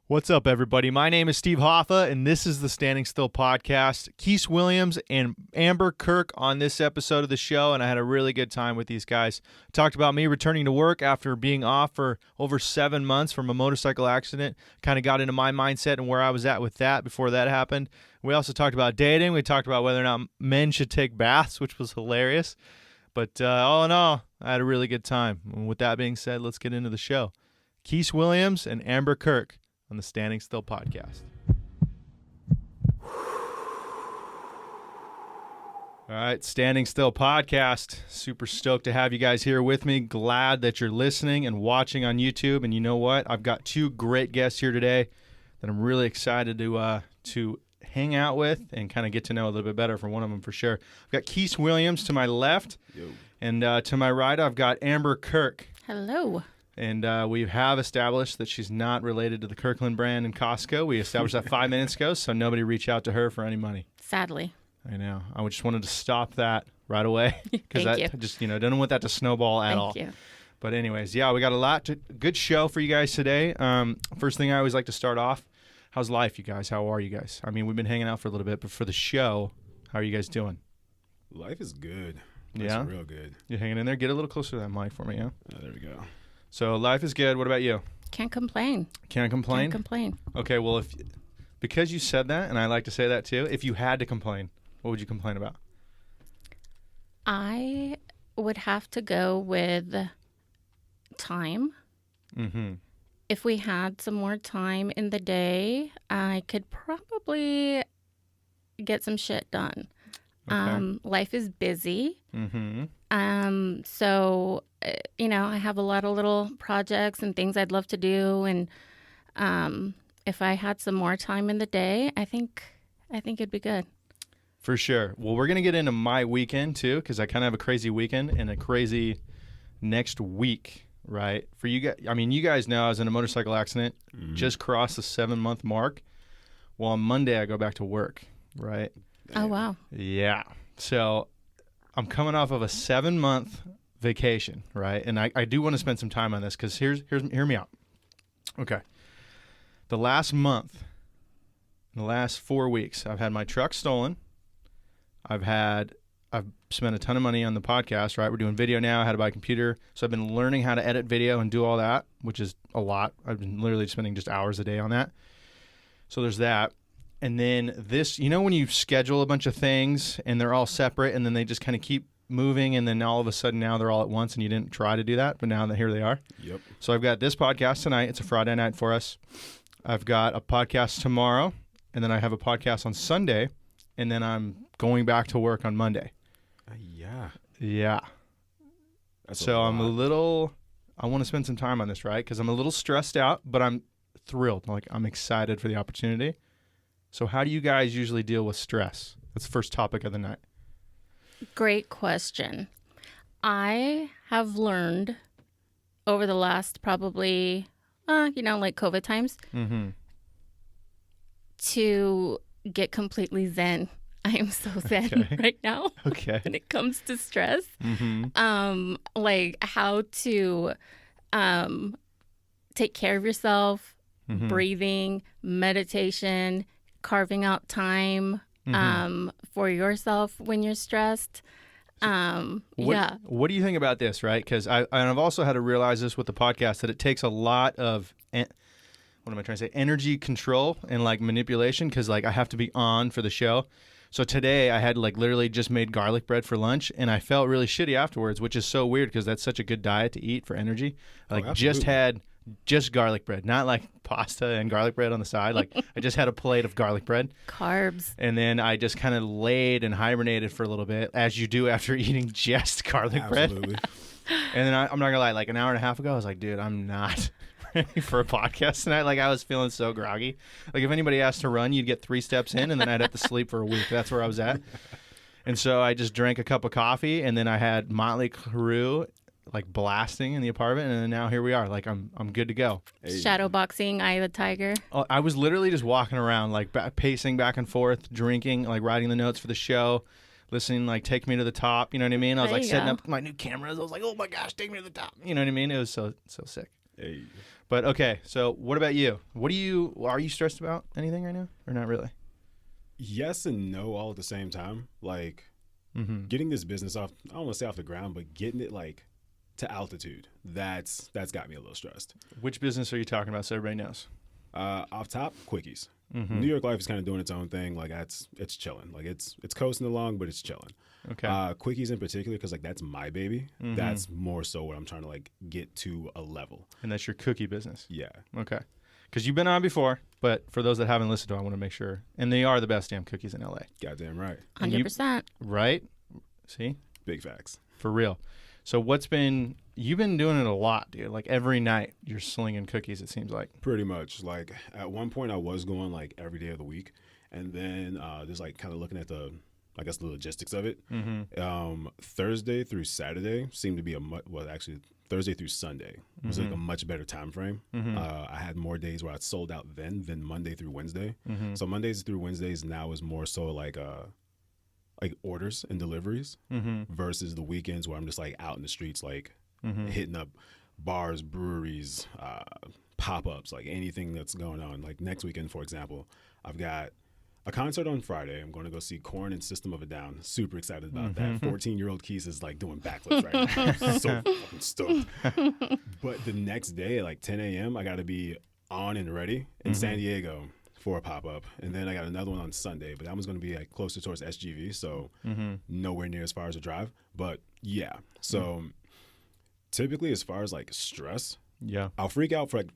What's up, everybody? My name is Steve Hoffa, and this is the Standing Still Podcast. Quis Williams and Amber Kirk on this episode of the show, and I had a really good time with these guys. Talked about me returning to work after being off for over 7 months from a motorcycle accident. Kind of got into my mindset and where I was at with that before that happened. We also talked about dating. We talked about whether or not men should take baths, which was hilarious. But all in all, I had a really good time. And with that being said, let's get into the show. Quis Williams and Amber Kirk on the Standing Still Podcast. All right, Standing Still Podcast. Super stoked to have you guys here with me. Glad that you're listening and watching on YouTube. And you know what? I've got two great guests here today that I'm really excited to hang out with and kind of get to know a little bit better from one of them for sure. I've got Quis Williams to my left. Yo. And to my right, I've got Amber Kirk. Hello. And we have established that she's not related to the Kirkland brand in Costco. We established that 5 minutes ago, so nobody reach out to her for any money. Sadly. I know. I just wanted to stop that right away because I just didn't want that to snowball at all. Thank you. But anyways, yeah, we got good show for you guys today. First thing I always like to start off, how's life, you guys? How are you guys? I mean, we've been hanging out for a little bit, but for the show, how are you guys doing? Life is good. Yeah? It's real good. You hanging in there? Get a little closer to that mic for me, yeah? There we go. So life is good. What about you? Can't complain. Can't complain? Can't complain. Okay, well, because you said that, and I like to say that too, if you had to complain, what would you complain about? I would have to go with time. Mm-hmm. If we had some more time in the day, I could probably get some shit done. Okay. Life is busy. Mm-hmm. So, I have a lot of little projects and things I'd love to do. And if I had some more time in the day, I think it'd be good. For sure. Well, we're going to get into my weekend too, because I kind of have a crazy weekend and a crazy next week, right? For you guys, I mean, you guys know I was in a motorcycle accident, just crossed the 7-month mark. Well, on Monday, I go back to work, right? Oh, wow. Yeah. So I'm coming off of a 7-month vacation, right? And I do want to spend some time on this because hear me out. Okay. The last month, the last 4 weeks, I've had my truck stolen. I've spent a ton of money on the podcast, right? We're doing video now. I had to buy a computer. So I've been learning how to edit video and do all that, which is a lot. I've been literally spending just hours a day on that. So there's that. And then this, when you schedule a bunch of things and they're all separate and then they just kind of keep moving and then all of a sudden now they're all at once and you didn't try to do that, but now that here they are. Yep. So I've got this podcast tonight. It's a Friday night for us. I've got a podcast tomorrow and then I have a podcast on Sunday and then I'm going back to work on Monday. Yeah. Yeah. So I want to spend some time on this, right? Because I'm a little stressed out, but I'm thrilled. Like I'm excited for the opportunity. So how do you guys usually deal with stress? That's the first topic of the night. Great question. I have learned over the last probably, like COVID times, to get completely zen. I am so zen right now when it comes to stress. Mm-hmm. Like how to take care of yourself, breathing, meditation, carving out time for yourself when you're stressed. What do you think about this, right? Because I've also had to realize this with the podcast that it takes a lot of energy control and like manipulation because like I have to be on for the show. So today I had like literally just made garlic bread for lunch and I felt really shitty afterwards, which is so weird because that's such a good diet to eat for energy. Just garlic bread, not like pasta and garlic bread on the side. Like I just had a plate of garlic bread. Carbs. And then I just kind of laid and hibernated for a little bit, as you do after eating just garlic bread. And then I'm not going to lie, like an hour and a half ago, I was like, dude, I'm not ready for a podcast tonight. Like I was feeling so groggy. Like if anybody asked to run, you'd get 3 steps in and then I'd have to sleep for a week. That's where I was at. And so I just drank a cup of coffee and then I had Motley Crue like blasting in the apartment, and then now here we are. Like I'm good to go. Shadow boxing, Eye of the Tiger. I was literally just walking around, like pacing back and forth, drinking, like writing the notes for the show, listening, like Take Me to the Top. You know what I mean? I was like setting up my new cameras. I was like, oh my gosh, take me to the top. You know what I mean? It was so sick. Hey. But okay, so what about you? Are you stressed about anything right now or not really? Yes and no all at the same time. Like getting this business off, I don't want to say off the ground, but getting it like to altitude, that's got me a little stressed. Which business are you talking about so everybody knows? Off top, Quickies. New York Life is kind of doing its own thing. Like it's chilling. Like it's coasting along, but it's chilling. Okay. Quickies in particular, because like that's my baby. That's more so what I'm trying to like get to a level. And that's your cookie business. Yeah. Okay. Because you've been on before, but for those that haven't listened to it, I want to make sure. And they are the best damn cookies in LA. Goddamn right. 100%. Right? See? Big facts. For real. So you've been doing it a lot, dude. Like every night you're slinging cookies, it seems like. Pretty much. Like at one point I was going like every day of the week. And then just like kind of looking at the logistics of it. Thursday through Saturday seemed to be actually Thursday through Sunday was like a much better time frame. I had more days where I sold out then than Monday through Wednesday. So Mondays through Wednesdays now is more so like orders and deliveries versus the weekends where I'm just like out in the streets like hitting up bars, breweries, pop-ups, like anything that's going on. Like next weekend, for example, I've got a concert on Friday. I'm going to go see Korn and System of a Down. Super excited about that. 14-year-old Quis is like doing backflips right now. I'm so fucking stoked. But the next day, like 10 a.m., I got to be on and ready in San Diego for a pop-up. And then I got another one on Sunday, but that one's going to be like closer towards SGV, so nowhere near as far as a drive. But yeah, so typically as far as like stress, I'll freak out for like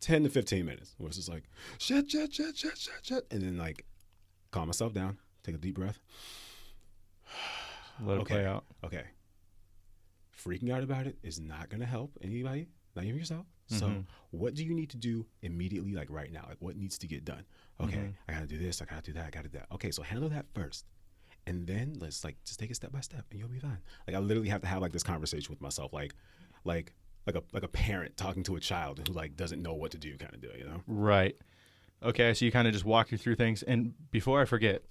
10 to 15 minutes where it's just like, shit. And then like calm myself down, take a deep breath. Let it play out. Okay. Freaking out about it is not going to help anybody, not even yourself. So what do you need to do immediately, like right now? Like what needs to get done? Okay, I got to do this, I got to do that, I got to do that. Okay, so handle that first. And then let's like just take it step by step and you'll be fine. Like I literally have to have like this conversation with myself, like a parent talking to a child who like doesn't know what to do kind of deal, you know? Right. Okay, so you kind of just walk you through things. And before I forget,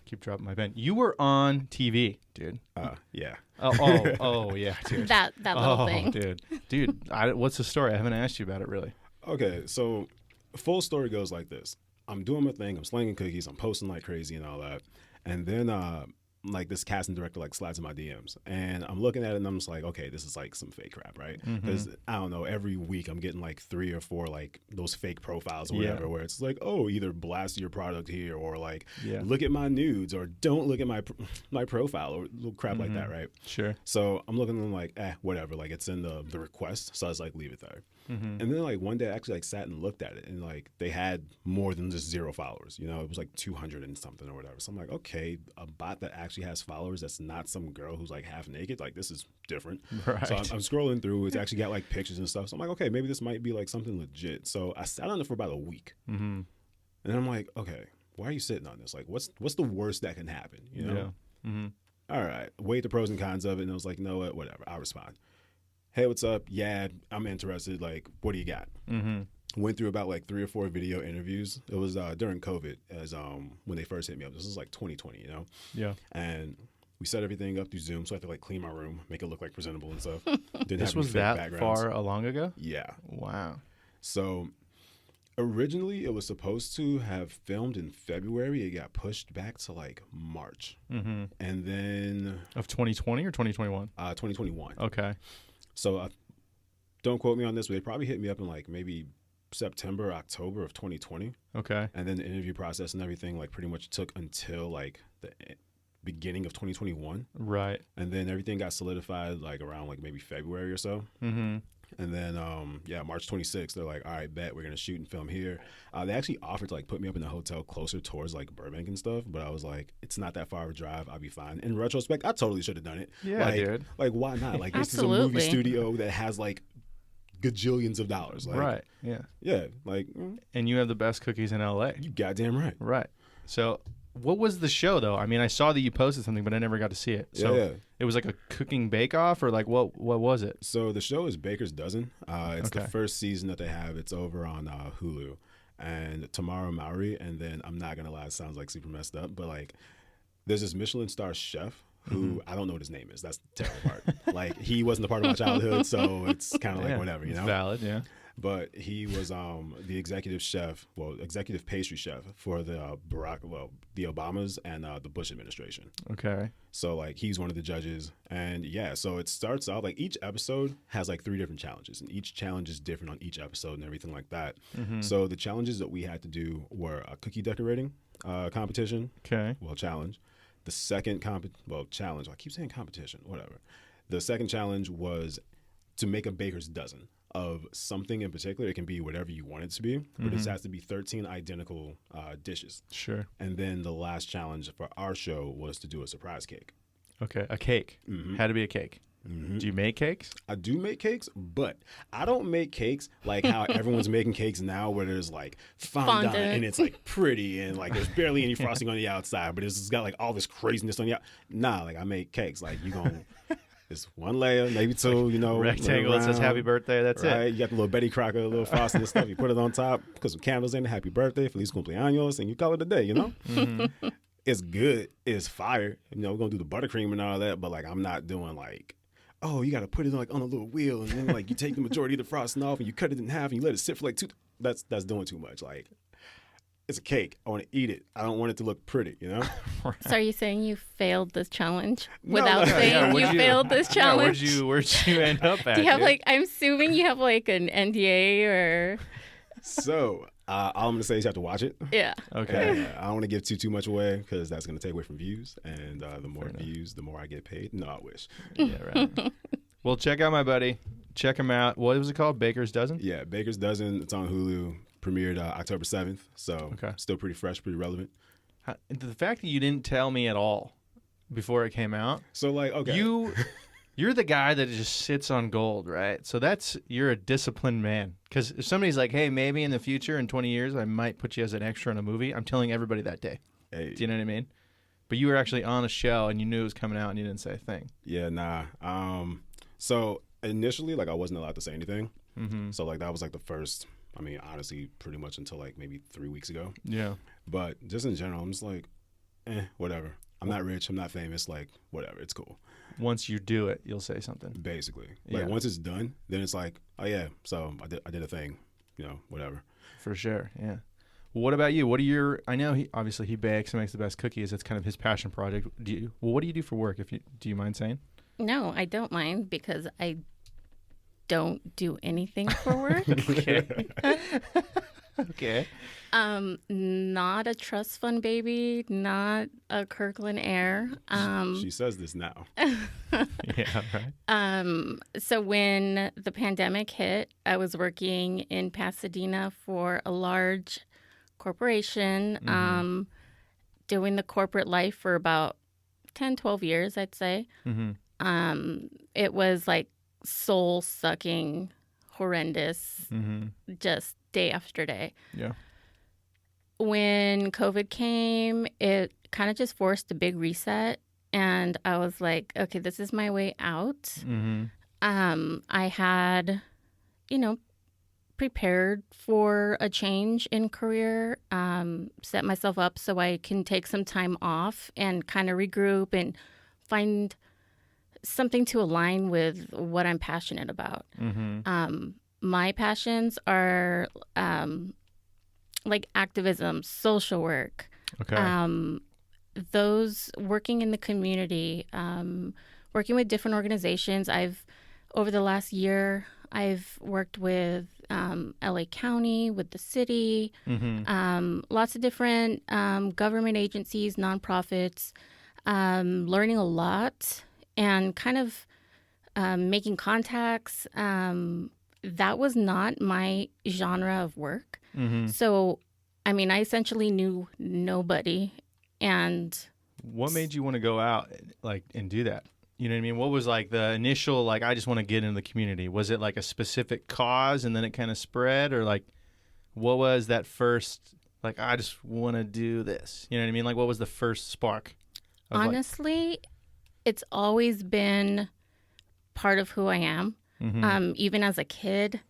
keep dropping my pen. You were on TV, dude. Yeah. Oh, yeah, dude. That little thing. Dude, what's the story? I haven't asked you about it really. Okay, so full story goes like this. I'm doing my thing. I'm slinging cookies. I'm posting like crazy and all that. And then like this casting director like slides in my DMs and I'm looking at it and I'm just like, okay, this is like some fake crap, right? Because I don't know, every week I'm getting like 3 or 4 like those fake profiles or whatever where it's like, oh, either blast your product here or like look at my nudes or don't look at my profile or little crap like that, right? Sure. So I'm looking at them like, whatever, like it's in the request, so I was like, leave it there. And then like one day I actually like sat and looked at it and like they had more than just 0 followers, you know, it was like 200 and something or whatever. So I'm like, okay, a bot that actually has followers, that's not some girl who's like half naked, like this is different. Right. So I'm scrolling through, it's actually got like pictures and stuff. So I'm like, okay, maybe this might be like something legit. So I sat on it for about a week. And then I'm like, okay, why are you sitting on this? Like what's the worst that can happen, you know? All right, weigh the pros and cons of it. And I was like, no, whatever, I'll respond. Hey, what's up? Yeah, I'm interested. Like, what do you got? Went through about like 3 or 4 video interviews. It was during COVID, as when they first hit me up. This was like 2020, you know? Yeah. And we set everything up through Zoom, so I had to like clean my room, make it look like presentable and stuff. This was that far along ago? Yeah. Wow. So originally it was supposed to have filmed in February. It got pushed back to like March. And then... Of 2020 or 2021? 2021. Okay. So don't quote me on this, but they probably hit me up in like maybe September, October of 2020. Okay. And then the interview process and everything like pretty much took until like the beginning of 2021. Right. And then everything got solidified like around like maybe February or so. And then, March 26th, they're like, all right, bet, we're going to shoot and film here. They actually offered to like put me up in a hotel closer towards like Burbank and stuff. But I was like, it's not that far of a drive. I'll be fine. In retrospect, I totally should have done it. Yeah, dude. Like, why not? Like, this is a movie studio that has like gajillions of dollars. Like, right. Yeah. Yeah. Like, and you have the best cookies in LA. You goddamn right. Right. So what was the show though? I mean, I saw that you posted something, but I never got to see it. So it was like a cooking bake-off, or like what was it? So the show is Baker's Dozen. It's the first season that they have. It's over on Hulu. And Tamara Mowry, and then I'm not gonna lie, it sounds like super messed up, but like there's this Michelin star chef who I don't know what his name is. That's the terrible part. Like, he wasn't a part of my childhood, so it's kind of like whatever, you know? It's valid, yeah. But he was the executive pastry chef for the the Obamas and the Bush administration. Okay. So like, he's one of the judges, and yeah, so it starts out like each episode has like 3 different challenges, and each challenge is different on each episode and everything like that. So the challenges that we had to do were a cookie decorating competition. Okay. Well, challenge. The second challenge. I keep saying competition. Whatever. The second challenge was to make a baker's dozen of something in particular. It can be whatever you want it to be, but it has to be 13 identical dishes. Sure. And then the last challenge for our show was to do a surprise cake. Okay. A cake. Had to be a cake. Do you make cakes? I do make cakes, but I don't make cakes like how everyone's making cakes now, where there's like fondant and it's like pretty and like there's barely any frosting on the outside, but it's got like all this craziness on the outside. Nah, like I make cakes like it's one layer, maybe 2, you know. Rectangle that says happy birthday, that's right? it. You got the little Betty Crocker, little frosting and stuff. You put it on top, put some candles in it, happy birthday, feliz cumpleaños, and you call it a day, you know? It's good. It's fire. You know, we're going to do the buttercream and all that, but like I'm not doing like, oh, you got to put it like on a little wheel, and then like you take the majority of the frosting off and you cut it in half and you let it sit for like 2. That's doing too much. Like, it's a cake. I want to eat it. I don't want it to look pretty, you know? So are you saying you failed this challenge No, without no. saying you failed this challenge? Yeah, where'd you end up at? Do you have dude? like, I'm assuming you have like an NDA or, So, all I'm going to say is you have to watch it. yeah. Okay. And I don't want to give too much away because that's going to take away from views. And the more views, the more I get paid. No, I wish. Yeah, right. Well, check out my buddy. Check him out. What was it called? Baker's Dozen? Yeah, Baker's Dozen. It's on Hulu. Premiered October 7th. So, still pretty fresh, pretty relevant. The fact that you didn't tell me at all before it came out. So, like, okay. You're the guy that just sits on gold, right? So you're a disciplined man. Because if somebody's like, hey, maybe in the future, in 20 years, I might put you as an extra in a movie, I'm telling everybody that day. Hey. Do you know what I mean? But you were actually on a show and you knew it was coming out and you didn't say a thing. Yeah, nah. So initially, like, I wasn't allowed to say anything. So, like, that was like the first, I mean, honestly, pretty much until like maybe 3 weeks ago. Yeah. But just in general, I'm just like, whatever. I'm not rich. I'm not famous. Like, whatever. It's cool. Once you do it, you'll say something. Basically. Like, Yeah. once it's done, then it's like, oh, yeah, so I did a thing, you know, whatever. For sure, yeah. What about you? What are your? I know he bakes and makes the best cookies. It's kind of his passion project. What do you do for work? Do you mind saying? No, I don't mind because I don't do anything for work. Okay. Okay. Not a trust fund baby, not a Kirkland heir. She says this now. Yeah, right. So when the pandemic hit, I was working in Pasadena for a large corporation, doing the corporate life for about 10, 12 years, I'd say. It was like soul-sucking, horrendous, just day after day. Yeah. When COVID came, it kind of just forced a big reset. And I was like, okay, this is my way out. I had, prepared for a change in career, set myself up so I can take some time off and kind of regroup and find something to align with what I'm passionate about. My passions are like activism, social work, Okay. those working in the community, working with different organizations. Over the last year, I've worked with LA County, with the city, lots of different government agencies, nonprofits, learning a lot and kind of making contacts. That was not my genre of work. So, I mean, I essentially knew nobody. And what made you want to go out and do that? You know what I mean? What was like the initial, I just want to get into the community? Was it like a specific cause and then it kind of spread? Or what was that first, I just want to do this? You know what I mean? What was the first spark? Honestly, it's always been part of who I am. Even as a kid,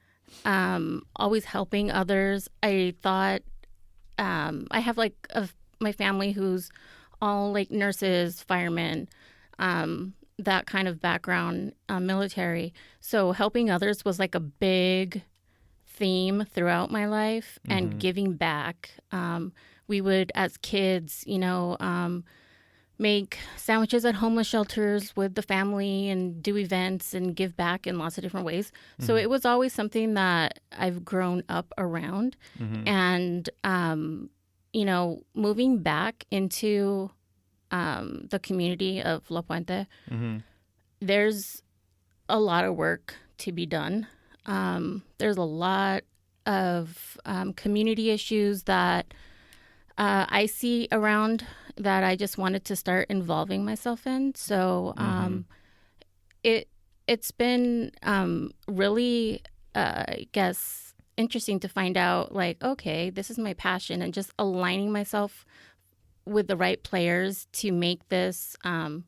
always helping others. I thought I have my family who's all nurses, firemen, that kind of background, military. So helping others was like a big theme throughout my life, and giving back. We would, as kids, make sandwiches at homeless shelters with the family and do events and give back in lots of different ways. So it was always something that I've grown up around. And, moving back into the community of La Puente, there's a lot of work to be done. There's a lot of community issues that I see around that I just wanted to start involving myself in. So it's been really, I guess, interesting to find out, like, okay, this is my passion, and just aligning myself with the right players to make this, and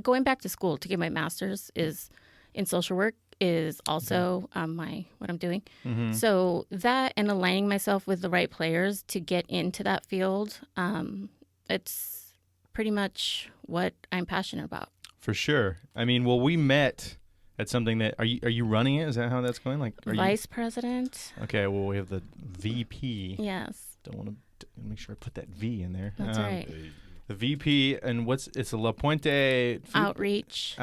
going back to school to get my master's is in social work is also what I'm doing. So that, and aligning myself with the right players to get into that field, it's pretty much what I'm passionate about. For sure. I mean, well, we met at something that are you running it? Is that how that's going? Like, Vice president. Okay. Well, we have the VP. Yes. Don't want to make sure I put that V in there. That's right. The VP, and it's a La Puente Outreach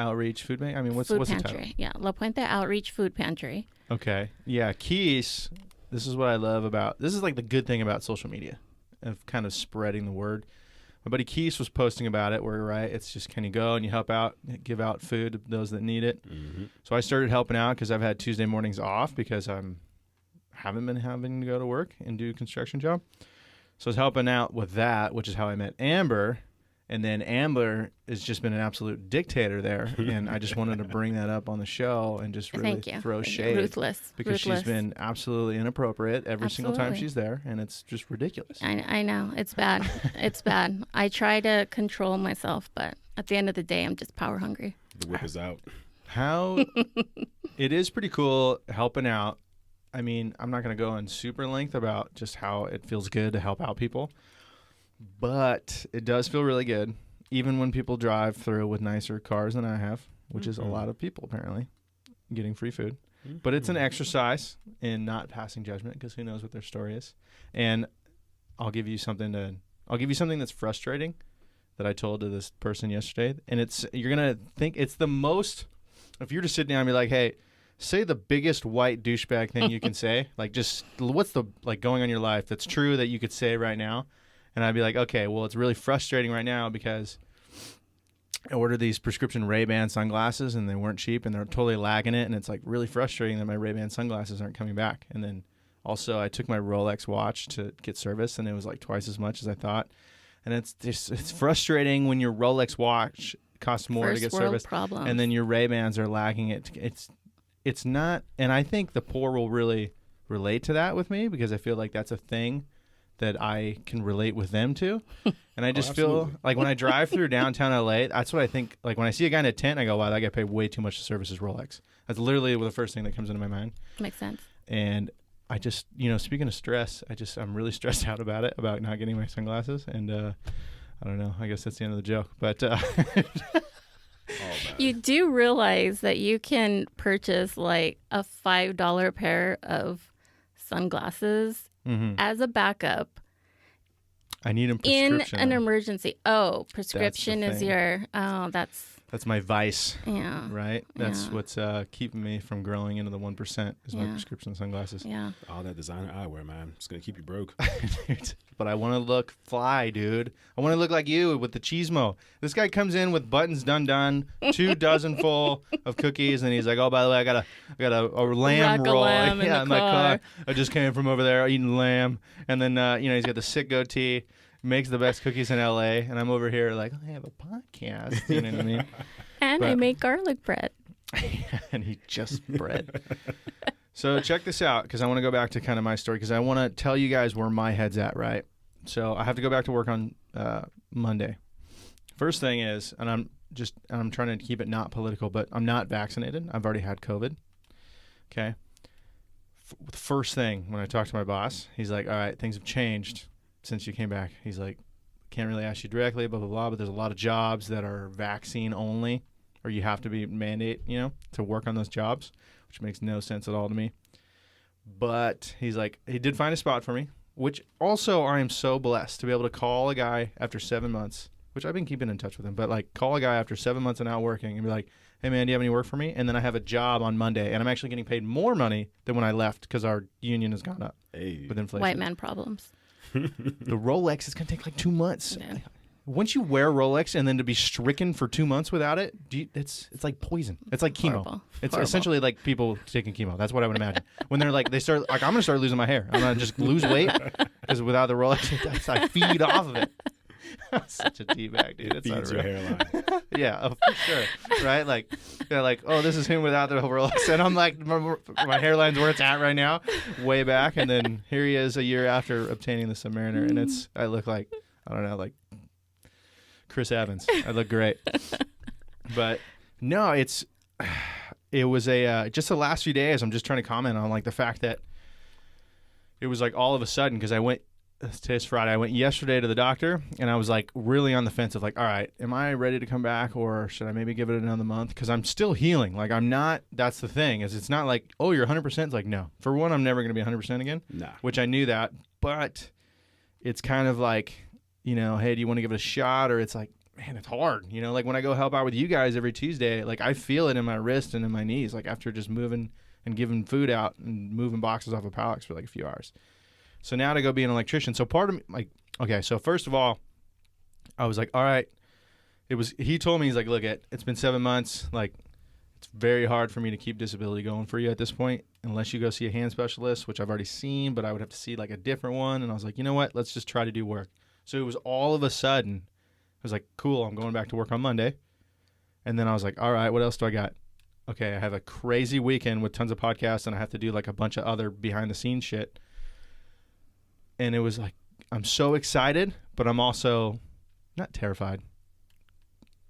food bank. I mean, what's food the pantry? title? Yeah, La Puente Outreach Food Pantry. Okay. Yeah, Quis. This is what I love about. This is like the good thing about social media, of kind of spreading the word. My buddy Quis was posting about it, where it's just, can you go and you help out, give out food to those that need it. So I started helping out because I've had Tuesday mornings off because haven't been having to go to work and do a construction job. So I was helping out with that, which is how I met Amber. And then Amber has just been an absolute dictator there. And I just wanted to bring that up on the show and just really throw shade. Ruthless. Because she's been absolutely inappropriate every single time she's there. And it's just ridiculous. I know. It's bad. It's bad. I try to control myself, but at the end of the day, I'm just power hungry. The whip is out. It is pretty cool helping out. I mean, I'm not going to go in super length about just how it feels good to help out people, but it does feel really good, even when people drive through with nicer cars than I have, which is a lot of people apparently getting free food. But it's an exercise in not passing judgment, because who knows what their story is. And I'll give you something that's frustrating that I told to this person yesterday, and you're going to think it's the most. If you're to sit down and be like, hey, say the biggest white douchebag thing you can say. Like, just what's the going on in your life that's true that you could say right now? And I'd be like, okay, well, it's really frustrating right now because I ordered these prescription Ray-Ban sunglasses and they weren't cheap and they're totally lagging it. And it's like really frustrating that my Ray-Ban sunglasses aren't coming back. And then also I took my Rolex watch to get service and it was like twice as much as I thought. And it's frustrating when your Rolex watch costs more to get service. Problems. And then your Ray-Bans are lagging it. It's not, and I think the poor will really relate to that with me because I feel like that's a thing that I can relate with them to. And I just feel like when I drive through downtown LA, that's what I think. Like when I see a guy in a tent, I go, wow, that guy paid way too much to service his Rolex. That's literally the first thing that comes into my mind. Makes sense. And I just, speaking of stress, I'm really stressed out about it, about not getting my sunglasses. And I don't know, I guess that's the end of the joke. But you do realize that you can purchase like a $5 pair of sunglasses as a backup. I need a prescription. In an emergency. Oh, prescription is that's my vice. Yeah. Right? That's what's keeping me from growing into the 1% is my prescription sunglasses. Yeah. All that designer eyewear, man. It's going to keep you broke. But I want to look fly, dude. I want to look like you with the cheesemo. This guy comes in with buttons done, 2 dozen full of cookies, and he's like, oh, by the way, I got a lamb roll. Lamb in my car. I just came from over there eating lamb. And then, he's got the sick goatee. Makes the best cookies in LA, and I'm over here like, I have a podcast. You know what I mean? And I make garlic bread. And he just bread. So check this out, because I want to go back to kind of my story, because I want to tell you guys where my head's at, right? So I have to go back to work on Monday. First thing is, and I'm trying to keep it not political, but I'm not vaccinated. I've already had COVID. Okay. First thing when I talked to my boss, he's like, all right, things have changed since you came back. He's like, can't really ask you directly, blah, blah, blah, but there's a lot of jobs that are vaccine only, or you have to be mandate, to work on those jobs, which makes no sense at all to me. But he's like, he did find a spot for me, which also I am so blessed to be able to call a guy after 7 months, which I've been keeping in touch with him, but like call a guy after 7 months and out working and be like, hey man, do you have any work for me? And then I have a job on Monday, and I'm actually getting paid more money than when I left because our union has gone up with inflation. White man problems. The Rolex is going to take like 2 months. Yeah. Once you wear Rolex and then to be stricken for 2 months without it, it's like poison. It's like chemo. Horrible. It's Horrible. essentially like people taking chemo. That's what I would imagine. When they're like, I'm going to start losing my hair. I'm going to just lose weight because without the Rolex, I feed off of it. Such a D-bag, dude. It's Feeds your hairline. Yeah, for sure. Right? Like, they're like, oh, this is him without the Rolex. And I'm like, my hairline's where it's at right now, way back. And then here he is a year after obtaining the Submariner. And I look like, I don't know, like Chris Evans. I look great. But no, it was just the last few days, I'm just trying to comment on like the fact that it was like all of a sudden, because today's Friday. I went yesterday to the doctor, and I was like really on the fence of like, all right, am I ready to come back, or should I maybe give it another month? Because I'm still healing. Like I'm not. That's the thing. Is it's not like, oh, you're 100%. It's like, no. For one, I'm never going to be 100% again. Nah. Which I knew that, but it's kind of like, hey, do you want to give it a shot? Or it's like, man, it's hard. Like when I go help out with you guys every Tuesday, like I feel it in my wrist and in my knees, like after just moving and giving food out and moving boxes off of pallets for like a few hours. So now to go be an electrician. So part of me, like, okay, so first of all, I was like, all right. He told me, he's like, look, it's been 7 months. Like, it's very hard for me to keep disability going for you at this point, unless you go see a hand specialist, which I've already seen, but I would have to see like a different one. And I was like, you know what? Let's just try to do work. So it was all of a sudden, I was like, cool, I'm going back to work on Monday. And then I was like, all right, what else do I got? Okay, I have a crazy weekend with tons of podcasts, and I have to do like a bunch of other behind the scenes shit. And it was like, I'm so excited, but I'm also not terrified.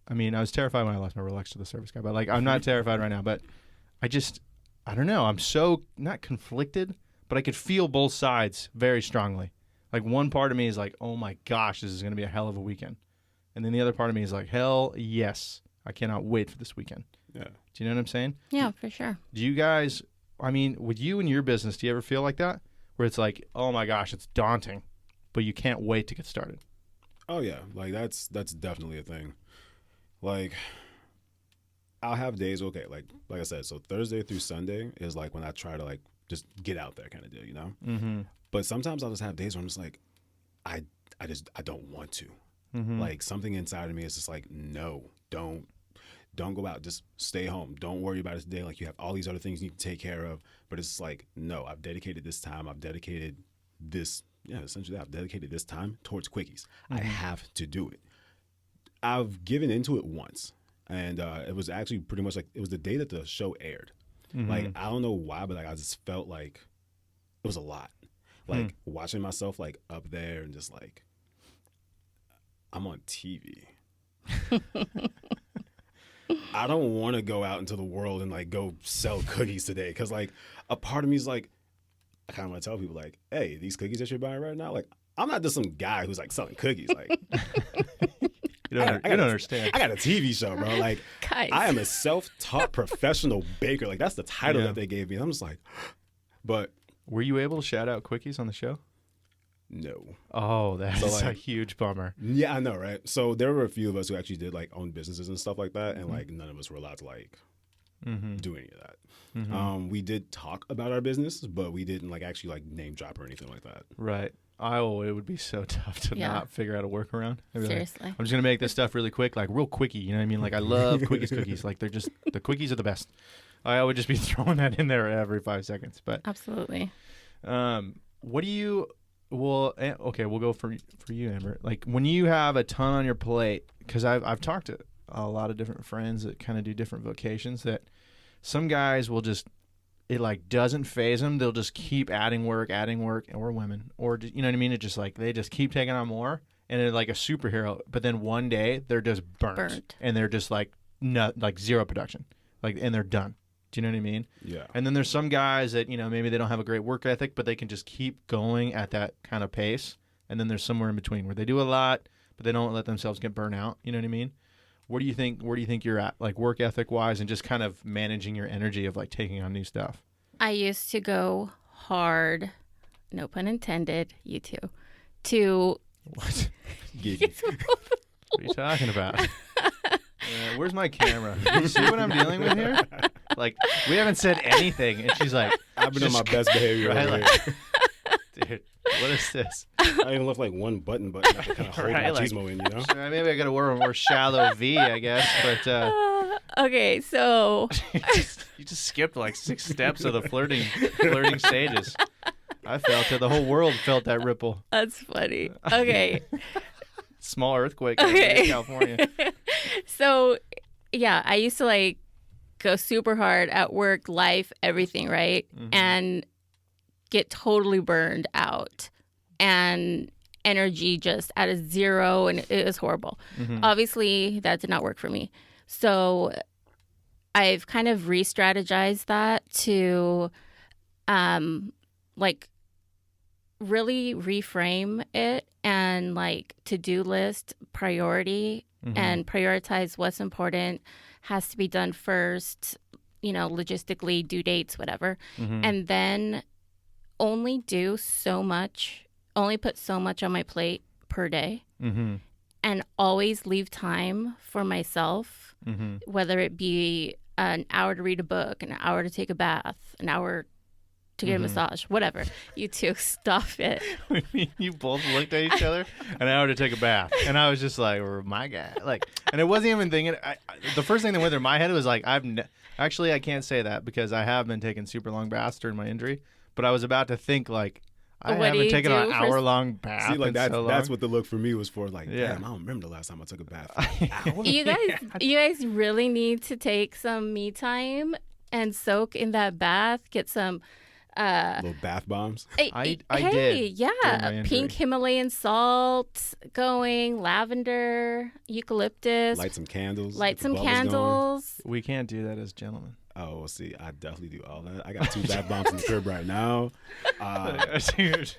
I mean, I was terrified when I lost my Rolex to the service guy, but like, I'm not terrified right now, but I don't know. I'm so not conflicted, but I could feel both sides very strongly. Like one part of me is like, oh my gosh, this is going to be a hell of a weekend. And then the other part of me is like, hell yes, I cannot wait for this weekend. Yeah. Do you know what I'm saying? Yeah, for sure. Do you guys, I mean, with you and your business, do you ever feel like that? Where it's like, oh my gosh, it's daunting, but you can't wait to get started. Oh yeah, like that's definitely a thing. Like I'll have days, okay, like I said, so Thursday through Sunday is like when I try to like just get out there kind of deal, Mm-hmm. But sometimes I'll just have days where I'm just like, I don't want to. Mm-hmm. Like something inside of me is just like, no, don't go out. Just stay home. Don't worry about it today. Like you have all these other things you need to take care of. But it's like, no, I've dedicated this time. Essentially I've dedicated this time towards quickies. Mm-hmm. I have to do it. I've given into it once. And it was actually pretty much like, it was the day that the show aired. Mm-hmm. Like, I don't know why, but like I just felt like it was a lot. Like watching myself like up there and just like, I'm on TV. I don't want to go out into the world and like go sell cookies today, because like a part of me is like, I kind of want to tell people like, hey, these cookies that you're buying right now, like I'm not just some guy who's like selling cookies. Like you don't understand. I got a TV show, bro. Like Guys. I am a self-taught professional baker. Like that's the title that they gave me. And I'm just like, but were you able to shout out quickies on the show? No. Oh, that's a huge bummer. Yeah, I know, right? So there were a few of us who actually did like own businesses and stuff like that, and like none of us were allowed to like do any of that. Mm-hmm. We did talk about our business, but we didn't like actually like name drop or anything like that. Right. It would be so tough to not figure out a workaround. Seriously. Like, I'm just gonna make this stuff really quick, like real quickie. You know what I mean? Like I love cookies. Like they're just the quickies are the best. I would just be throwing that in there every 5 seconds. But absolutely. What do you? Well, okay, we'll go for you, Amber. Like when you have a ton on your plate, because I've talked to a lot of different friends that kind of do different vocations. That some guys will just, it like doesn't phase them. They'll just keep adding work, or women, or you know what I mean. It just like they just keep taking on more, and they're like a superhero. But then one day they're just burnt. And they're just like zero production, and they're done. Do you know what I mean? Yeah. And then there's some guys that, maybe they don't have a great work ethic, but they can just keep going at that kind of pace. And then there's somewhere in between where they do a lot, but they don't let themselves get burnt out. You know what I mean? Where do you think you're at, like work ethic wise, and just kind of managing your energy of like taking on new stuff? I used to go hard, no pun intended, you too, to What? Giggy. What are you talking about? Where's my camera? You see what I'm dealing with here? Like, we haven't said anything, and she's like, I've been on my best behavior right, over like, here. dude, what is this? I even left like one button I can kind of hold Right, my like- chismo in, you know? Maybe I got to wear a more shallow V, I guess. But okay, so you just skipped like 6 steps of the flirting stages. I felt it. The whole world felt that ripple. that's funny. Okay. Small earthquake in Okay. California. So, yeah, I used to like go super hard at work, life, everything, right? And get totally burned out and energy just at a zero, and it was horrible. Obviously, that did not work for me. So I've kind of re-strategized that to like really reframe it and like to-do list priority and prioritize what's important, has to be done first, you know, logistically, due dates, whatever. And then only do so much, only put so much on my plate per day, and always leave time for myself, whether it be an hour to read a book, an hour to take a bath, an hour to get a massage, whatever. You two, stop it. You both looked at each other, an hour to take a bath, and I was just like, "My guy," like, and it wasn't even thinking. The first thing that went through my head was like, actually, I can't say that because I have been taking super long baths during my injury, but I was about to think like, I What do haven't you taken do an for- hour-long bath. See, like in that's so long. that's what the look for me was for. Like, Yeah. damn, I don't remember the last time I took a bath. For an hour. You guys really need to take some me time and soak in that bath. Get some Little bath bombs. I hey, did yeah, during my injury. pink Himalayan salt going, lavender, eucalyptus, Light some candles. light get the some bubbles going. candles. We can't do that as gentlemen. Oh, well, see, I definitely do all that. I got 2 bath bombs in the crib right now. Dude.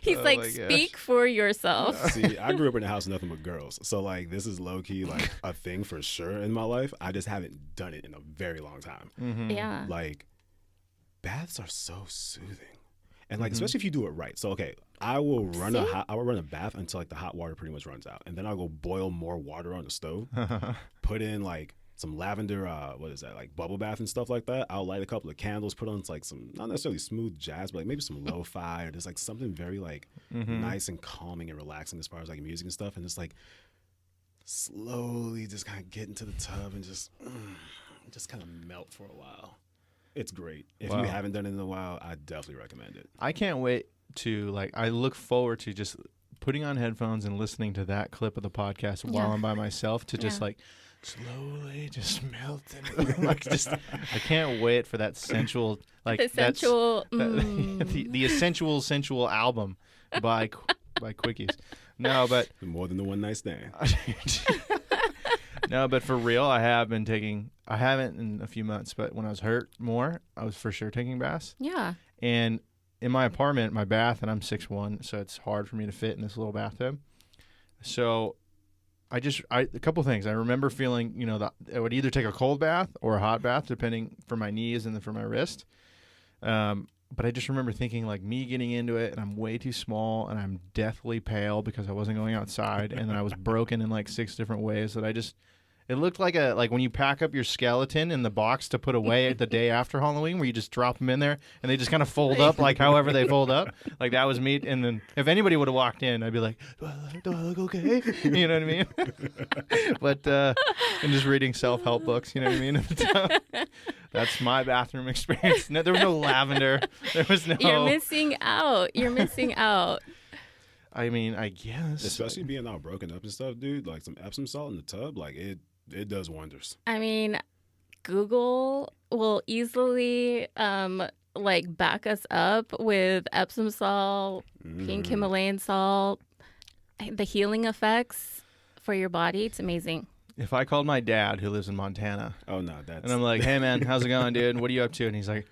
He's Oh like, my gosh. speak for yourself. See, I grew up in a house with nothing but girls. So, like, this is low-key, like, a thing for sure in my life. I just haven't done it in a very long time. Yeah. Like, baths are so soothing. And, like, especially if you do it right. So, okay, I will run a bath until, like, the hot water pretty much runs out. And then I'll go boil more water on the stove. Put in, like, some lavender, like bubble bath and stuff like that. I'll light a couple of candles, put on like some, not necessarily smooth jazz, but like maybe some lo-fi or just like something very like nice and calming and relaxing as far as like music and stuff. And just like slowly just kind of get into the tub and just kind of melt for a while. It's great. If Wow. you haven't done it in a while, I definitely recommend it. I can't wait to like. I look forward to just putting on headphones and listening to that clip of the podcast while Yeah. I'm by myself to just Yeah. like slowly just melt into like just. I can't wait for that sensual like The sensual. the essential sensual album by Quickies. No, but More than the one night stand. no, but for real, I haven't in a few months, but when I was hurt more, I was for sure taking baths. Yeah. And in my apartment, my bath, and I'm 6'1", so it's hard for me to fit in this little bathtub. So a couple things. I remember feeling, that I would either take a cold bath or a hot bath, depending for my knees and then for my wrist. But I just remember thinking like me getting into it, and I'm way too small, and I'm deathly pale because I wasn't going outside, and then I was broken in like 6 different ways that it looked like when you pack up your skeleton in the box to put away the day after Halloween, where you just drop them in there and they just kind of fold up like however they fold up. Like that was me. And then if anybody would have walked in, I'd be like, do I look okay? You know what I mean? But and just reading self-help books, you know what I mean? That's my bathroom experience. No, there was no lavender. There was no. You're missing out. You're missing out. I mean, I guess. Especially being all broken up and stuff, dude. Like some Epsom salt in the tub, like it does wonders. I mean, Google will easily like back us up with Epsom salt, pink Himalayan salt, the healing effects for your body. It's amazing. if I called my dad who lives in Montana, Oh no, that's. and I'm like, hey man, how's it going, dude? What are you up to? And he's like,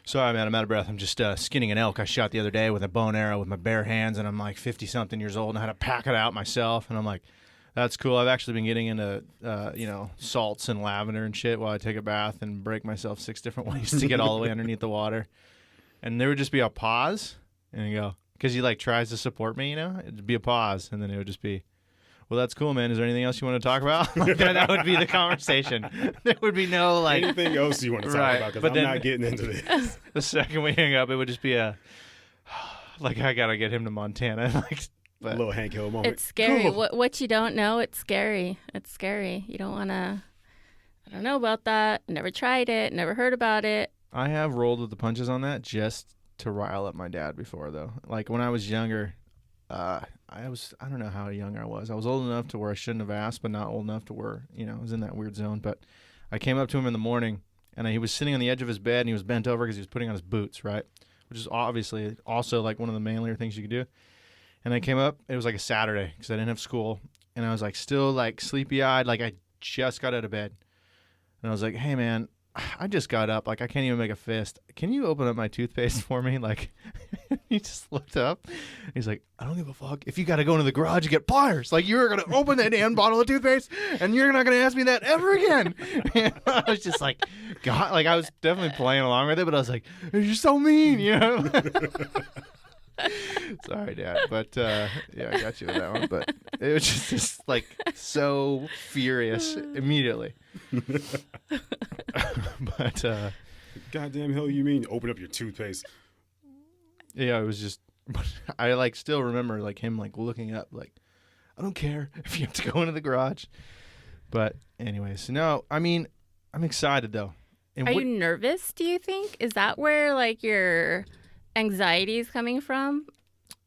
sorry man, I'm out of breath. I'm just skinning an elk I shot the other day with a bow and arrow with my bare hands, and I'm like 50 something years old and I had to pack it out myself. And I'm like, that's cool. I've actually been getting into salts and lavender and shit while I take a bath and break myself 6 different ways to get all the way underneath the water. And there would just be a pause, and you go, because he like tries to support me, it'd be a pause, and then it would just be, well, that's cool, man. Is there anything else you want to talk about? Like, that would be the conversation. There would be no like anything else you want to talk Right, about? Because but I'm then- not getting into this. the second we hang up, it would just be a like I gotta get him to Montana. Like, but Little Hank Hill moment. It's scary. Cool. What you don't know, it's scary. It's scary. You don't want to. I don't know about that. Never tried it. Never heard about it. I have rolled with the punches on that just to rile up my dad before, though. Like when I was younger, I don't know how young I was. I was old enough to where I shouldn't have asked, but not old enough to where, I was in that weird zone. But I came up to him in the morning, and he was sitting on the edge of his bed, and he was bent over because he was putting on his boots, right? Which is obviously also like one of the manlier things you could do. And I came up, it was like a Saturday because I didn't have school, and I was like still like sleepy-eyed, like I just got out of bed. And I was like, hey, man, I just got up. Like, I can't even make a fist. Can you open up my toothpaste for me? Like, he just looked up. He's like, I don't give a fuck. If you got to go into the garage and get pliers, like, you're going to open that damn bottle of toothpaste, and you're not going to ask me that ever again. And I was just like, God, like, I was definitely playing along with it, but I was like, you're so mean, Sorry, Dad. But, yeah, I got you with that one. But it was just like, so furious immediately. But Goddamn hell, you mean open up your toothpaste? yeah, it was just I like still remember like him like looking up like, I don't care if you have to go into the garage. But anyways, no, I mean, I'm excited though. And Are you nervous, do you think? Is that where like your anxiety is coming from?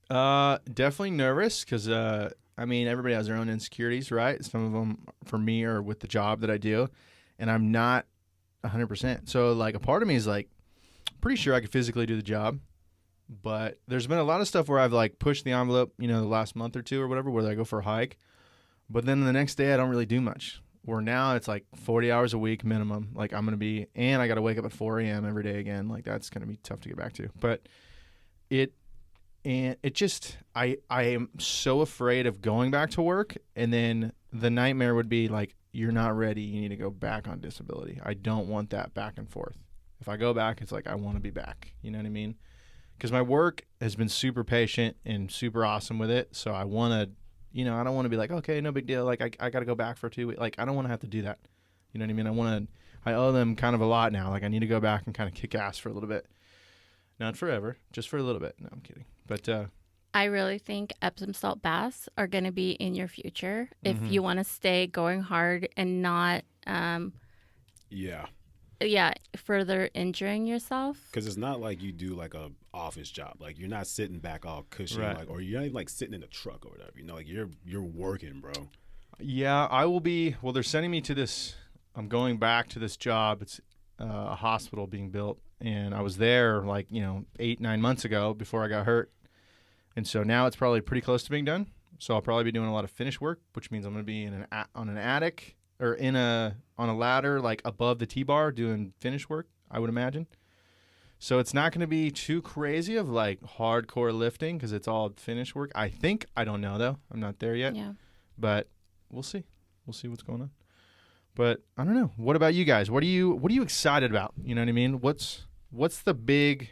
definitely nervous because I mean, everybody has their own insecurities, right? Some of them for me are with the job that I do, and I'm not 100%. So like a part of me is like pretty sure I could physically do the job, but there's been a lot of stuff where I've like pushed the envelope, the last month or two or whatever, where I go for a hike, but then the next day I don't really do much. Where now it's like 40 hours a week minimum. Like I'm going to be, and I got to wake up at 4 a.m. every day again. Like that's going to be tough to get back to. But it just, I am so afraid of going back to work. And then the nightmare would be like, you're not ready. You need to go back on disability. I don't want that back and forth. If I go back, it's like, I want to be back. You know what I mean? Because my work has been super patient and super awesome with it. So I want to, I don't want to be like, okay, no big deal. Like I got to go back for 2 weeks. Like I don't want to have to do that. You know what I mean? I owe them kind of a lot now. Like I need to go back and kind of kick ass for a little bit. Not forever, just for a little bit. No, I'm kidding. But I really think Epsom salt baths are going to be in your future if you want to stay going hard and not, further injuring yourself. Because it's not like you do like a office job. Like you're not sitting back all cushy, Right. like, or you're not even like sitting in the truck or whatever. Like you're working, bro. yeah, I will be. Well, they're sending me to this. I'm going back to this job. It's a hospital being built, and I was there like 8-9 months ago before I got hurt, and so now it's probably pretty close to being done. So I'll probably be doing a lot of finish work, which means I'm going to be on an attic or on a ladder like above the T-bar doing finish work, I would imagine. So it's not going to be too crazy of like hardcore lifting because it's all finish work. I think. I don't know though. I'm not there yet. Yeah. But we'll see. We'll see what's going on. But I don't know. What about you guys? What are you excited about? You know what I mean? What's the big?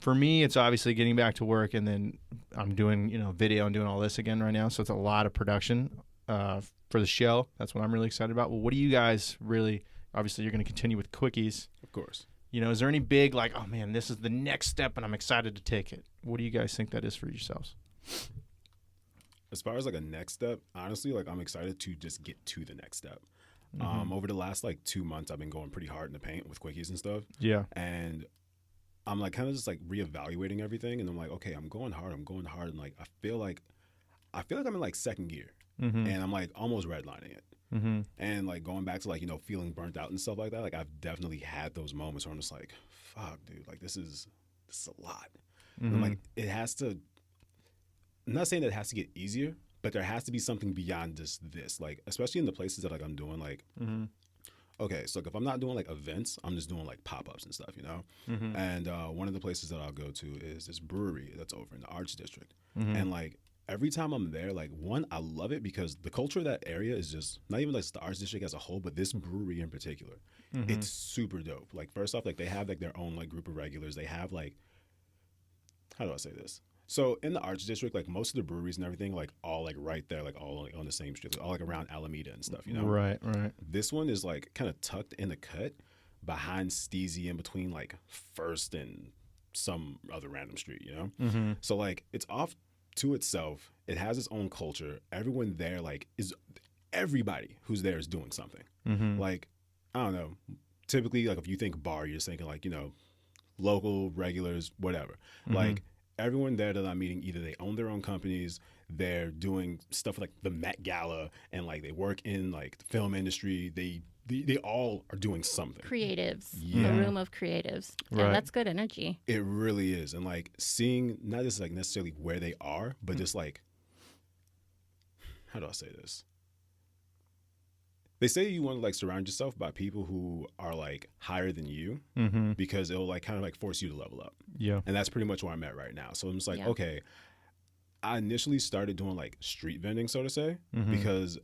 For me, it's obviously getting back to work, and then I'm doing video and doing all this again right now. So it's a lot of production for the show. That's what I'm really excited about. Well, what do you guys really? Obviously, you're going to continue with quickies. Of course. Is there any big like, oh man, this is the next step, and I'm excited to take it? What do you guys think that is for yourselves? As far as like a next step, honestly, like I'm excited to just get to the next step. Over the last like 2 months, I've been going pretty hard in the paint with quickies and stuff. Yeah. And I'm like kind of just like reevaluating everything, and I'm like, okay, I'm going hard, and like I feel like I'm in like second gear, and I'm like almost redlining it, and like going back to like feeling burnt out and stuff like that. Like I've definitely had those moments where I'm just like, fuck, dude, like this is a lot. And I'm like, it has to. I'm not saying that it has to get easier, but there has to be something beyond just this. Like, especially in the places that like I'm doing, like, okay, so if I'm not doing like events, I'm just doing like pop-ups and stuff, you know? And one of the places that I'll go to is this brewery that's over in the Arts District. And like every time I'm there, like one, I love it because the culture of that area is just not even like the Arts District as a whole, but this brewery in particular, it's super dope. Like first off, like they have like their own like group of regulars. They have like, how do I say this? So in the Arts District, like most of the breweries and everything, like all like right there, like all like on the same street, like, all like around Alameda and stuff, you know? Right. This one is like kind of tucked in the cut behind Steezy in between like First and some other random street, you know? So like it's off to itself. It has its own culture. Everyone there like is everybody who's there is doing something. Like, I don't know. Typically, like if you think bar, you're just thinking like, you know, local regulars, whatever. Like everyone there that I'm meeting, either they own their own companies, they're doing stuff like the Met Gala, and like they work in like the film industry. They all are doing something. Creatives. Yeah. A room of creatives. Yeah, Right. that's good energy. It really is. And like seeing not just like necessarily where they are, but just like, how do I say this? They say you want to like surround yourself by people who are like higher than you because it'll like kind of like force you to level up. Yeah. And that's pretty much where I'm at right now. So I'm just like, Yeah. okay, I initially started doing like street vending, so to say, because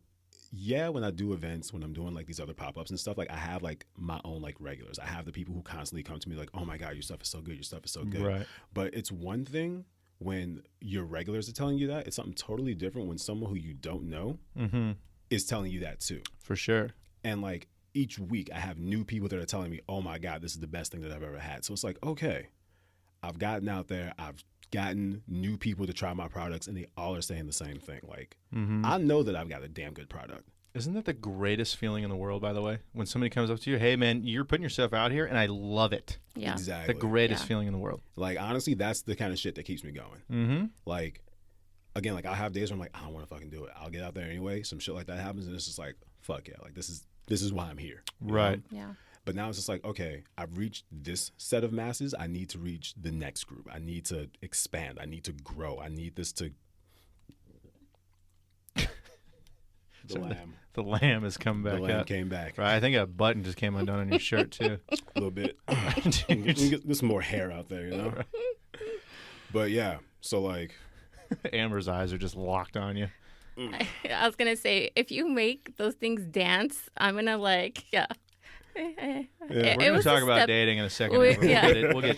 yeah, when I do events, when I'm doing like these other pop-ups and stuff, like I have like my own like regulars. I have the people who constantly come to me like, oh my God, your stuff is so good. Your stuff is so good. Right. But it's one thing when your regulars are telling you that. It's something totally different when someone who you don't know is telling you that too. For sure. And like each week I have new people that are telling me, oh my God, this is the best thing that I've ever had. So it's like, okay, I've gotten out there, I've gotten new people to try my products, and they all are saying the same thing. Like, I know that I've got a damn good product. Isn't that the greatest feeling in the world, by the way? When somebody comes up to you, hey, man, you're putting yourself out here, and I love it. Yeah. Exactly. The greatest feeling in the world. Like, honestly, that's the kind of shit that keeps me going. Like, again, like, I'll have days where I'm like, I don't want to fucking do it. I'll get out there anyway. Some shit like that happens, and it's just like, fuck yeah. Like, this is why I'm here. you Right. know? Yeah. But now it's just like, okay, I've reached this set of masses. I need to reach the next group. I need to expand. I need to grow. I need this to... The lamb. The lamb has come back The lamb up. came back. Right. I think a button just came undone on your shirt, too. A little bit. There's some more hair out there, you know? But yeah, so like... Amber's eyes are just locked on you. I was going to say, if you make those things dance, I'm going to like, yeah. We're going to talk about dating in a second. We'll get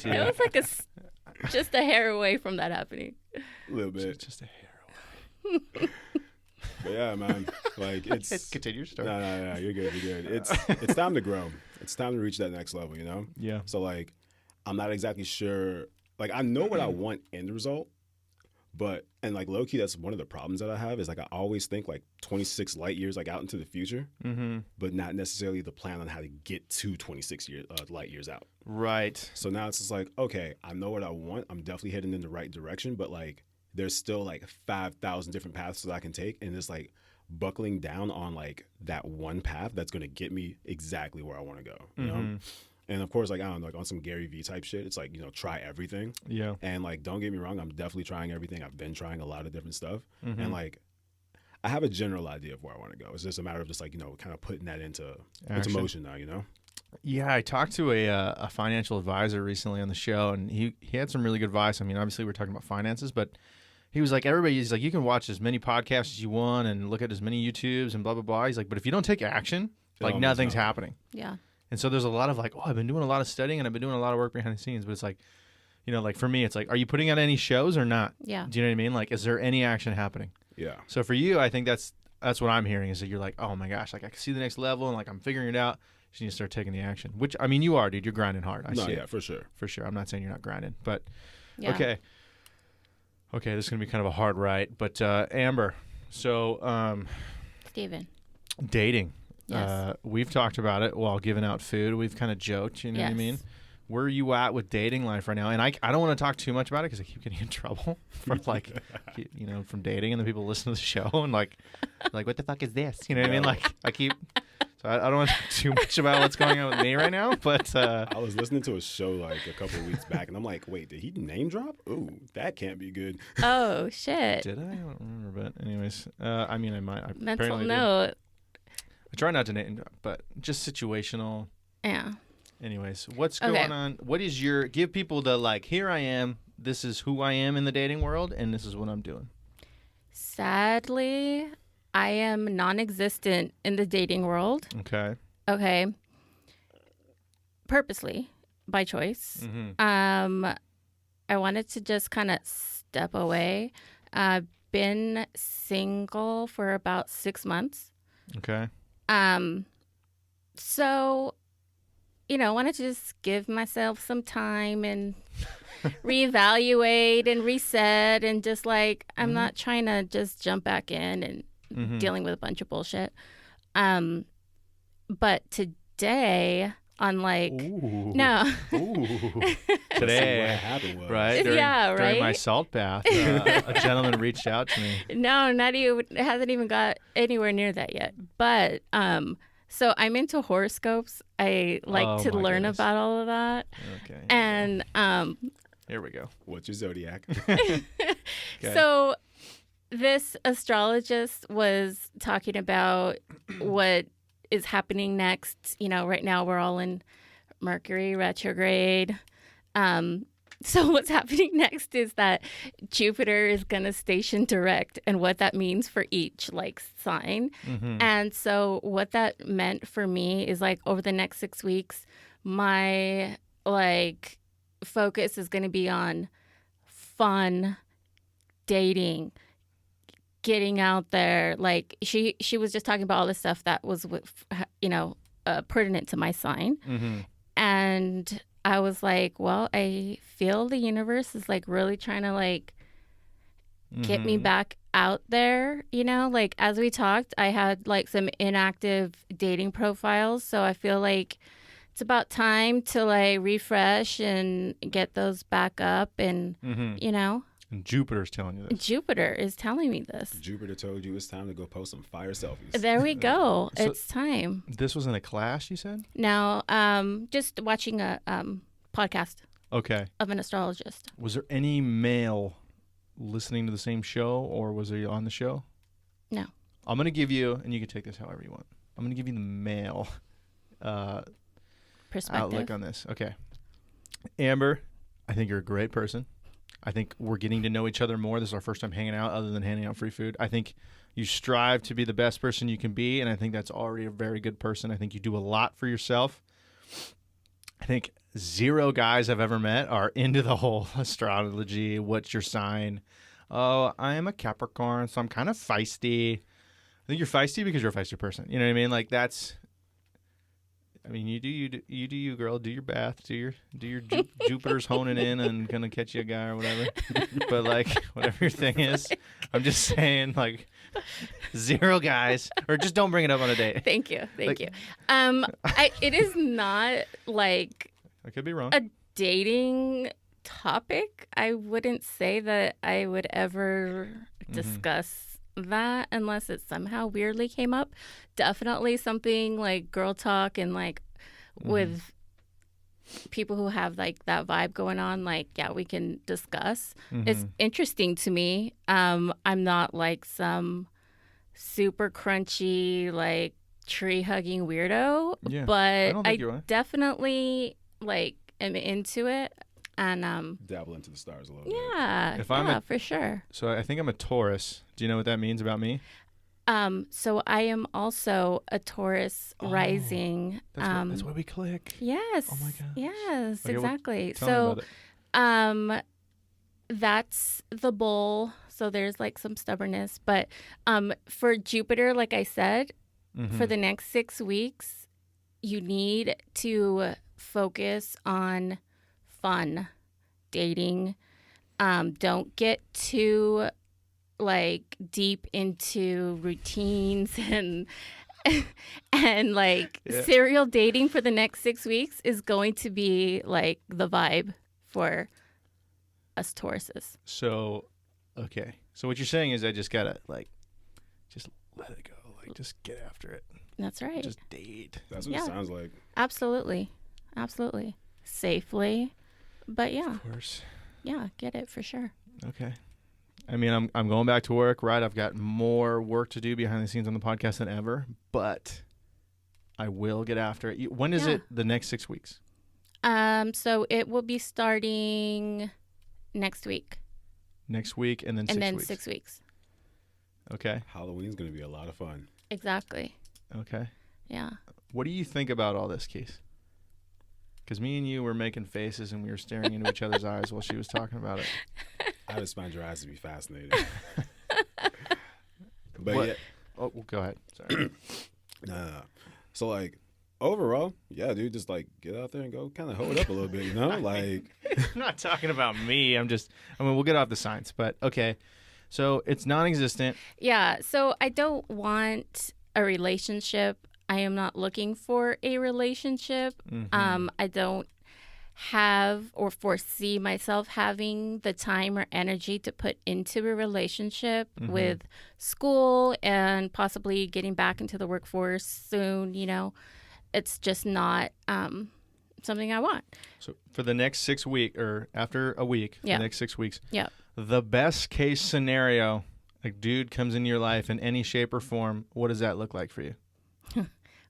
to It you. was like just a hair away from that happening. A little bit. Just a hair away. But yeah, man. Like, it's... Continue your story. No, you're good, you're good. It's time to grow. It's time to reach that next level, you know? Yeah. So, like, I'm not exactly sure. Like, I know what I want end result, but, and like, low-key, that's one of the problems that I have is, like, I always think, like, 26 light years, like, out into the future, but not necessarily the plan on how to get to 26 light years out. Right. So now it's just like, okay, I know what I want. I'm definitely heading in the right direction, but, like, there's still, like, 5,000 different paths that I can take, and it's, like, buckling down on, like, that one path that's going to get me exactly where I want to go, you know? And, of course, like, I don't know, like, on some Gary Vee type shit, it's, like, you know, try everything. Yeah. And, like, don't get me wrong, I'm definitely trying everything. I've been trying a lot of different stuff. And, like, I have a general idea of where I want to go. It's just a matter of just, like, you know, kind of putting that into motion now, you know? Yeah, I talked to a financial advisor recently on the show, and he had some really good advice. I mean, obviously, we're talking about finances, but he was like, he's like, you can watch as many podcasts as you want and look at as many YouTubes and blah, blah, blah. He's like, but if you don't take action, like, nothing's happening. Yeah. And so there's a lot of like, oh, I've been doing a lot of studying and I've been doing a lot of work behind the scenes, but it's like, you know, like for me, it's like, are you putting out any shows or not? Yeah. Do you know what I mean? Like, is there any action happening? Yeah. So for you, I think that's what I'm hearing is that you're like, oh my gosh, like I can see the next level and like I'm figuring it out. You just need to start taking the action, which I mean, you are, dude. You're grinding hard. I see it. For sure. For sure. I'm not saying you're not grinding, but Yeah. okay. Okay, this is going to be kind of a hard right, but Amber, so Steven. dating. Yes. We've talked about it while giving out food. We've kind of joked, you know what I mean? Where are you at with dating life right now? And I don't want to talk too much about it because I keep getting in trouble for like, you know, from dating, and then people listen to the show and like what the fuck is this? You know what I mean? Like so I don't want to talk too much about what's going on with me right now, but I was listening to a show like a couple of weeks back, and I'm like, wait, did he name drop? Ooh, that can't be good. Oh, shit. did I? I don't remember, but anyways, I mean, I might. I Mental apparently do. note. I try not to name, but just situational. Yeah. Anyways, what's Okay. going on? What is give people the like, here I am, this is who I am in the dating world, and this is what I'm doing. Sadly, I am non-existent in the dating world. Okay. Okay. Purposely, by choice. Mm-hmm. I wanted to just kind of step away. I've been single for about 6 months. Okay. So, I wanted to just give myself some time and reevaluate and reset and just like, I'm not trying to just jump back in and dealing with a bunch of bullshit. But today, on like, Ooh. no. Ooh. Today, What happened was. right? Yeah, During my right? salt bath, a gentleman reached out to me. No, not even, it hasn't even got anywhere near that yet. But, so I'm into horoscopes. I like to my learn goodness. about all of that. Okay. And, Here we go. What's your zodiac? Okay. so this astrologist was talking about what is happening next. Right now we're all in Mercury retrograde. So what's happening next is that Jupiter is going to station direct and what that means for each like sign. Mm-hmm. And so what that meant for me is like over the next 6 weeks, my like focus is going to be on fun, dating, getting out there. Like she was just talking about all the stuff that was pertinent to my sign. Mm-hmm. And I was like, well, I feel the universe is like really trying to like get me back out there, like as we talked, I had like some inactive dating profiles. So I feel like it's about time to like refresh and get those back up. And, And Jupiter's telling you this. Jupiter is telling me this. Jupiter told you it's time to go post some fire selfies. There we go. So- It's time. This was in a class, you said? Now, just watching a podcast Okay. of an astrologist. Was there any male listening to the same show, or was he on the show? No. I'm going to give you, and you can take this however you want. I'm going to give you the male Perspective. outlook on this. Okay. Amber, I think you're a great person. I think we're getting to know each other more. This is our first time hanging out other than handing out free food. I think you strive to be the best person you can be, and I think that's already a very good person. I think you do a lot for yourself. I think 0 guys I've ever met are into the whole astrology. What's your sign? Oh, I am a Capricorn, so I'm kind of feisty. I think you're feisty because you're a feisty person. You know what I mean? Like that's. I mean, you do you, girl. Do your bath. Do your Jupiter's honing in and gonna catch you a guy or whatever. But like, whatever your thing is, I'm just saying, like, 0 guys, or just don't bring it up on a date. Thank you. Like- you. It is not like I could be wrong. a dating topic. I wouldn't say that I would ever discuss that unless it somehow weirdly came up. Definitely something like girl talk and like with people who have like that vibe going on, like, yeah, we can discuss. It's interesting to me. I'm not like some super crunchy, like tree hugging weirdo, Yeah, I but don't think you are. definitely like am into it. And Dabble into the stars a little bit. yeah, If I'm yeah, a- for sure. So I think I'm a Taurus. Do you know what that means about me? So I am also a Taurus rising. That's why we click. Yes. Oh my gosh. Yes, Okay, well, exactly. Tell me So about it. that's the bull. So there's like some stubbornness, but for Jupiter, like I said, for the next 6 weeks, you need to focus on fun, dating. Don't get too like deep into routines and like Yeah. serial dating for the next 6 weeks is going to be like the vibe for us Tauruses. So, okay. So what you're saying is I just gotta like, just let it go. Like, just get after it. That's right. Just date. That's what Yeah. it sounds like. Absolutely. Safely. But yeah, Of course. yeah, get it for sure. Okay. I mean, I'm going back to work, right? I've got more work to do behind the scenes on the podcast than ever, but I will get after it. When is it the next 6 weeks? So it will be starting next week. Next week and then 6 weeks. And then 6 weeks. Okay. Halloween's going to be a lot of fun. Exactly. Okay. Yeah. What do you think about all this, Quis? Because me and you were making faces and we were staring into each other's eyes while she was talking about it. I just find your eyes to be fascinating. But what? yeah. Oh, well, go ahead. Sorry. Nah. So, like, overall, yeah, dude, just, like, get out there and go kind of hoe it up a little bit, you know? Like, I'm not talking about me. I mean, we'll get off the science, but okay. So it's non-existent. Yeah. So I don't want a relationship. I am not looking for a relationship. Mm-hmm. I don't have or foresee myself having the time or energy to put into a relationship with school and possibly getting back into the workforce soon. You know, it's just not something I want. So for the next 6 weeks, or after a week, the next 6 weeks, the best case scenario, a dude comes into your life in any shape or form, what does that look like for you?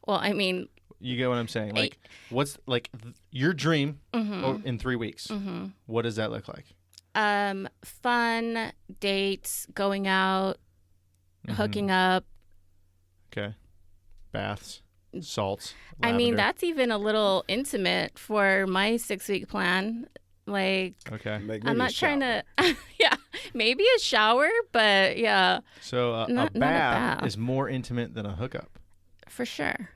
Well, I mean, you get what I'm saying? Like, what's like your dream in 3 weeks? What does that look like? Fun dates, going out, hooking up. Okay. Baths, salts. I mean, lavender. that's even a little intimate for my 6 week plan. Like, okay. I'm not trying to, maybe a shower, but yeah. So not a bath is more intimate than a hookup. For sure.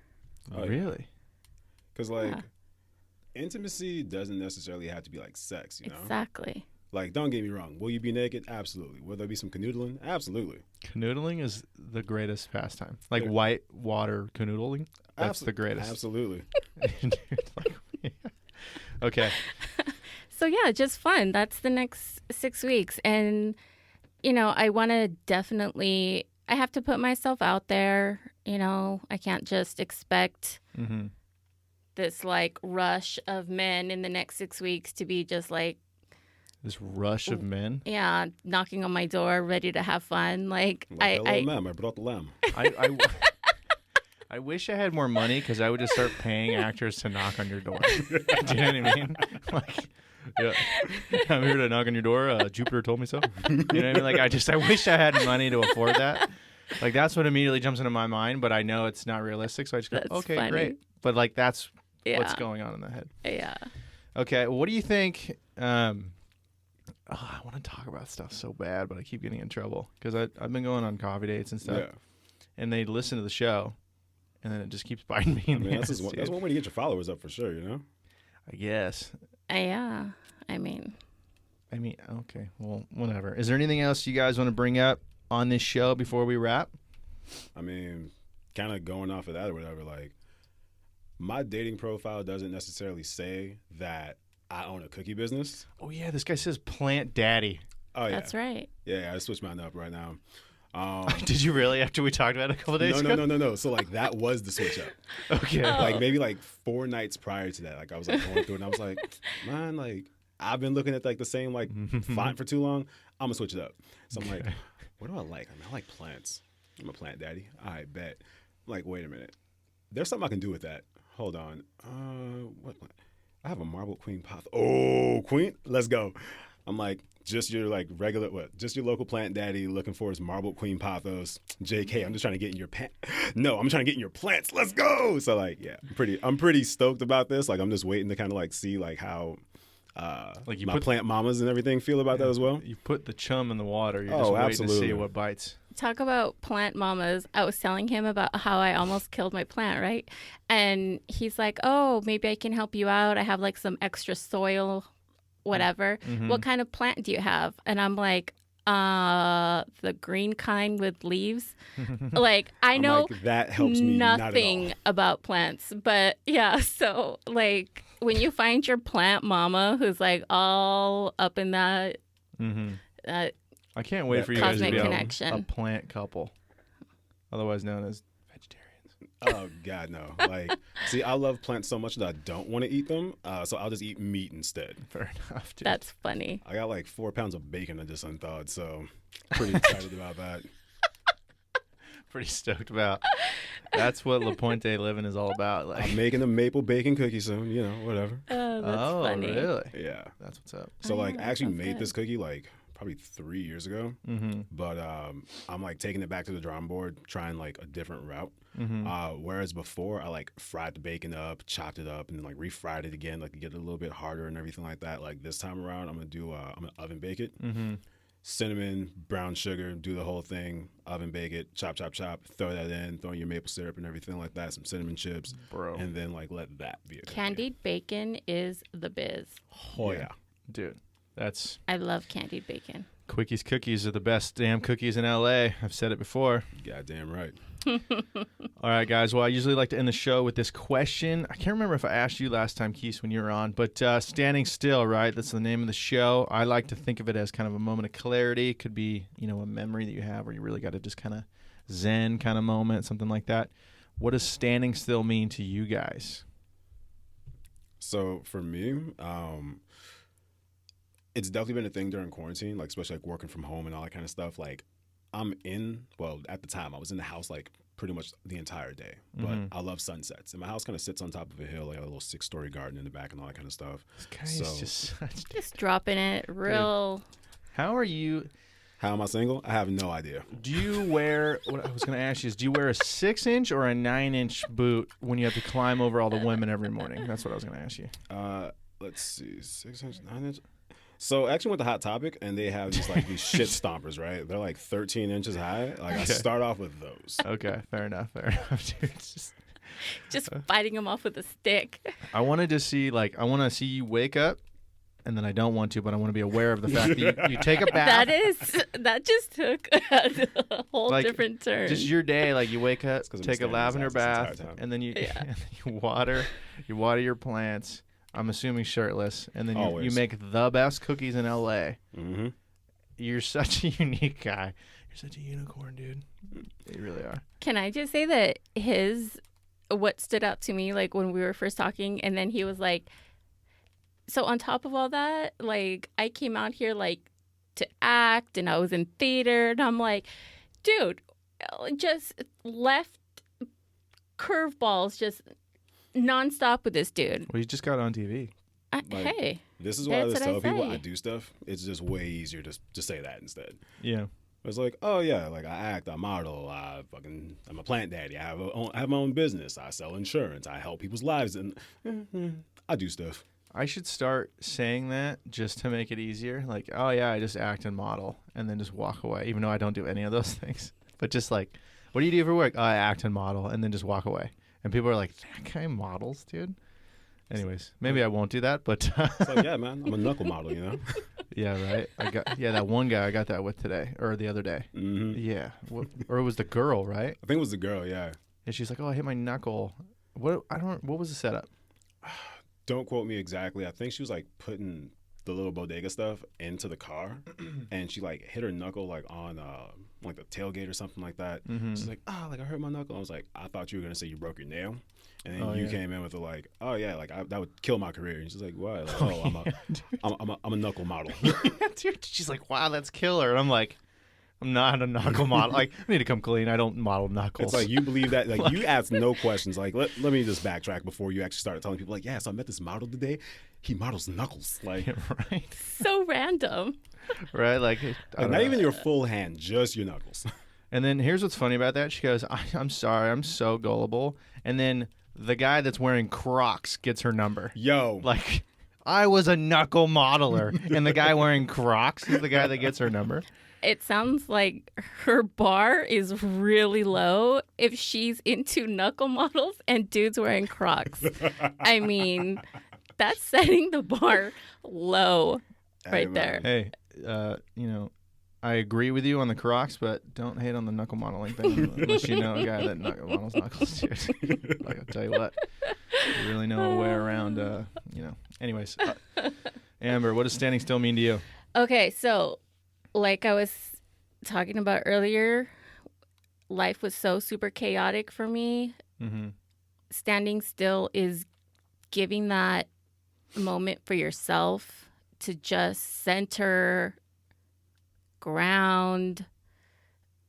Oh, really? Because, like, intimacy doesn't necessarily have to be like sex, you know? Exactly. Like, don't get me wrong. Will you be naked? Absolutely. Will there be some canoodling? Absolutely. Canoodling is the greatest pastime. Like white water canoodling. That's the greatest. Absolutely. Dude, okay. So, yeah, just fun. That's the next 6 weeks. And, you know, I want to definitely, I have to put myself out there. You know, I can't just expect this, like, rush of men in the next 6 weeks to be just, like, this rush of men? Yeah, knocking on my door, ready to have fun. Like hello, ma'am. I brought the lamb. I wish I had more money because I would just start paying actors to knock on your door. Do you know what I mean? Like, yeah, I'm here to knock on your door. Jupiter told me so. You know what I mean? Like, I wish I had money to afford that. Like, that's what immediately jumps into my mind, but I know it's not realistic, so I just go, okay, funny. Great. But, like, that's what's going on in the head. Yeah. Okay, well, what do you think? I want to talk about stuff so bad, but I keep getting in trouble because I've been going on coffee dates and stuff, and they listen to the show, and then it just keeps biting me in the ass. That's one way to get your followers up for sure, you know? I guess. Yeah. I mean, okay. Well, whatever. Is there anything else you guys want to bring up on this show before we wrap? I mean, kind of going off of that or whatever, like, my dating profile doesn't necessarily say that I own a cookie business. Oh, yeah. This guy says plant daddy. Oh, yeah. That's right. Yeah, I switched mine up right now. Did you really after we talked about it a couple days ago? No. So, like, that was the switch up. Okay. Like, maybe, like, 4 nights prior to that, like, I was, like, going through it, and I was like, man, like, I've been looking at, like, the same, like, font for too long. I'm going to switch it up. So, I'm like, what do I like? I mean, I like plants. I'm a plant daddy. I bet. I'm like, wait a minute. There's something I can do with that. Hold on. What? I have a marble queen pot. Oh, queen. Let's go. I'm like, just your like regular, just your local plant daddy looking for his marble queen pothos. JK, I'm just trying to get in your No, I'm trying to get in your plants. Let's go. So like, yeah, I'm pretty stoked about this. Like, I'm just waiting to kind of like see like how like my plant mamas and everything feel about that as well. You put the chum in the water. You're just waiting to see what bites. Talk about plant mamas. I was telling him about how I almost killed my plant, right? And he's like, oh, maybe I can help you out. I have like some extra soil, whatever. What kind of plant do you have? And I'm like, the green kind with leaves. Like, I know like, that helps me nothing about plants. But yeah, so like when you find your plant mama who's like all up in that, I can't wait for you guys to be connection. a plant couple, otherwise known as vegetarians. Oh God, no! Like, see, I love plants so much that I don't want to eat them, so I'll just eat meat instead. Fair enough, dude. That's funny. I got like 4 pounds of bacon I just unthawed, so pretty excited about that. Pretty stoked about. That's what La Puente living is all about. Like, I'm making a maple bacon cookie soon, whatever. Oh, that's funny. Really? Yeah. That's what's up. So like, that I actually sounds made good. this cookie like probably 3 years ago, but I'm like taking it back to the drawing board, trying like a different route. Whereas before, I like fried the bacon up, chopped it up, and then like refried it again, like to get it a little bit harder and everything like that. Like this time around, I'm gonna oven bake it. Cinnamon, brown sugar, do the whole thing, oven bake it, chop, throw that in, throw in your maple syrup and everything like that, some cinnamon chips, Bro. and then like let that be a cookie. Candied bacon is the biz. Oh yeah. Dude, that's I love candied bacon. Quickies cookies are the best damn cookies in LA. I've said it before. Goddamn right. All right, guys. Well, I usually like to end the show with this question. I can't remember if I asked you last time, Quis, when you were on, but standing still, right? That's the name of the show. I like to think of it as kind of a moment of clarity. It could be, a memory that you have where you really got to just kind of zen kind of moment, something like that. What does standing still mean to you guys? So for me, it's definitely been a thing during quarantine, like especially like working from home and all that kind of stuff. Like at the time I was in the house like pretty much the entire day, but I love sunsets. And my house kind of sits on top of a hill, like a little 6-story garden in the back and all that kind of stuff. This guy is just such... Just dropping it real. How are you... How am I single? I have no idea. Do you wear, what I was going to ask you is, do you wear a 6-inch or a 9-inch boot when you have to climb over all the women every morning? That's what I was going to ask you. Let's see, 6-inch, 9-inch. So I actually went to Hot Topic, and they have these shit stompers, right? They're like 13 inches high. Like I start off with those. Okay, fair enough, dude. It's Just fighting them off with a stick. I wanted to see, I want to see you wake up, and then I don't want to, but I want to be aware of the fact that you take a bath. That just took a whole different turn. Just your day, you wake up, 'cause I'm take a standing lavender this entire bath, time. and then you water your plants. I'm assuming shirtless, and then you Always. make the best cookies in LA. Mm-hmm. You're such a unique guy. You're such a unicorn, dude. You really are. Can I just say that what stood out to me, when we were first talking, and then he was like, so on top of all that, I came out here, to act, and I was in theater, and I'm like, dude, just left curveballs, just nonstop with this dude. Well, you just got on TV. Hey. This is why I That's just what I tell people say. I do stuff. It's just way easier to say that instead. Yeah. It's like, oh yeah, I act, I model, I'm a plant daddy. I have my own business. I sell insurance. I help people's lives, and I do stuff. I should start saying that just to make it easier. Oh yeah, I just act and model, and then just walk away, even though I don't do any of those things. But just what do you do for work? Oh, I act and model, and then just walk away. And people are like, that guy models, dude. Anyways, maybe I won't do that, but It's like, yeah, man, I'm a knuckle model, yeah, right. That one guy I got that with today or the other day. Mm-hmm. Yeah, or it was the girl, right? I think it was the girl, yeah. And she's like, "Oh, I hit my knuckle." What was the setup? Don't quote me exactly. I think she was putting the little bodega stuff into the car, and she hit her knuckle on the tailgate or something like that. Mm-hmm. She's like, oh, I hurt my knuckle. I was like, I thought you were gonna say you broke your nail, and then you came in with oh yeah, that would kill my career. And she's like, what? I'm a knuckle model. Dude, she's like, "Wow, that's killer," and I'm like, I'm not a knuckle model. I need to come clean. I don't model knuckles. It's you believe that. You ask no questions. Let me just backtrack before you actually start telling people. Yeah, so I met this model today. He models knuckles. right, So random. right. I don't Not know. even your full hand, just your knuckles. And then here's what's funny about that. She goes, I'm sorry, I'm so gullible. And then the guy that's wearing Crocs gets her number. Yo, I was a knuckle modeler, and the guy wearing Crocs is the guy that gets her number. It sounds like her bar is really low if she's into knuckle models and dudes wearing Crocs. I mean, that's setting the bar low right there. Hey, I agree with you on the Crocs, but don't hate on the knuckle modeling thing unless you know a guy that models knuckles, dude. I'll tell you what, you really know a way around, Anyways, Amber, what does standing still mean to you? Okay, so like I was talking about earlier, life was so super chaotic for me Mm-hmm. Standing still is giving that moment for yourself to just center, ground,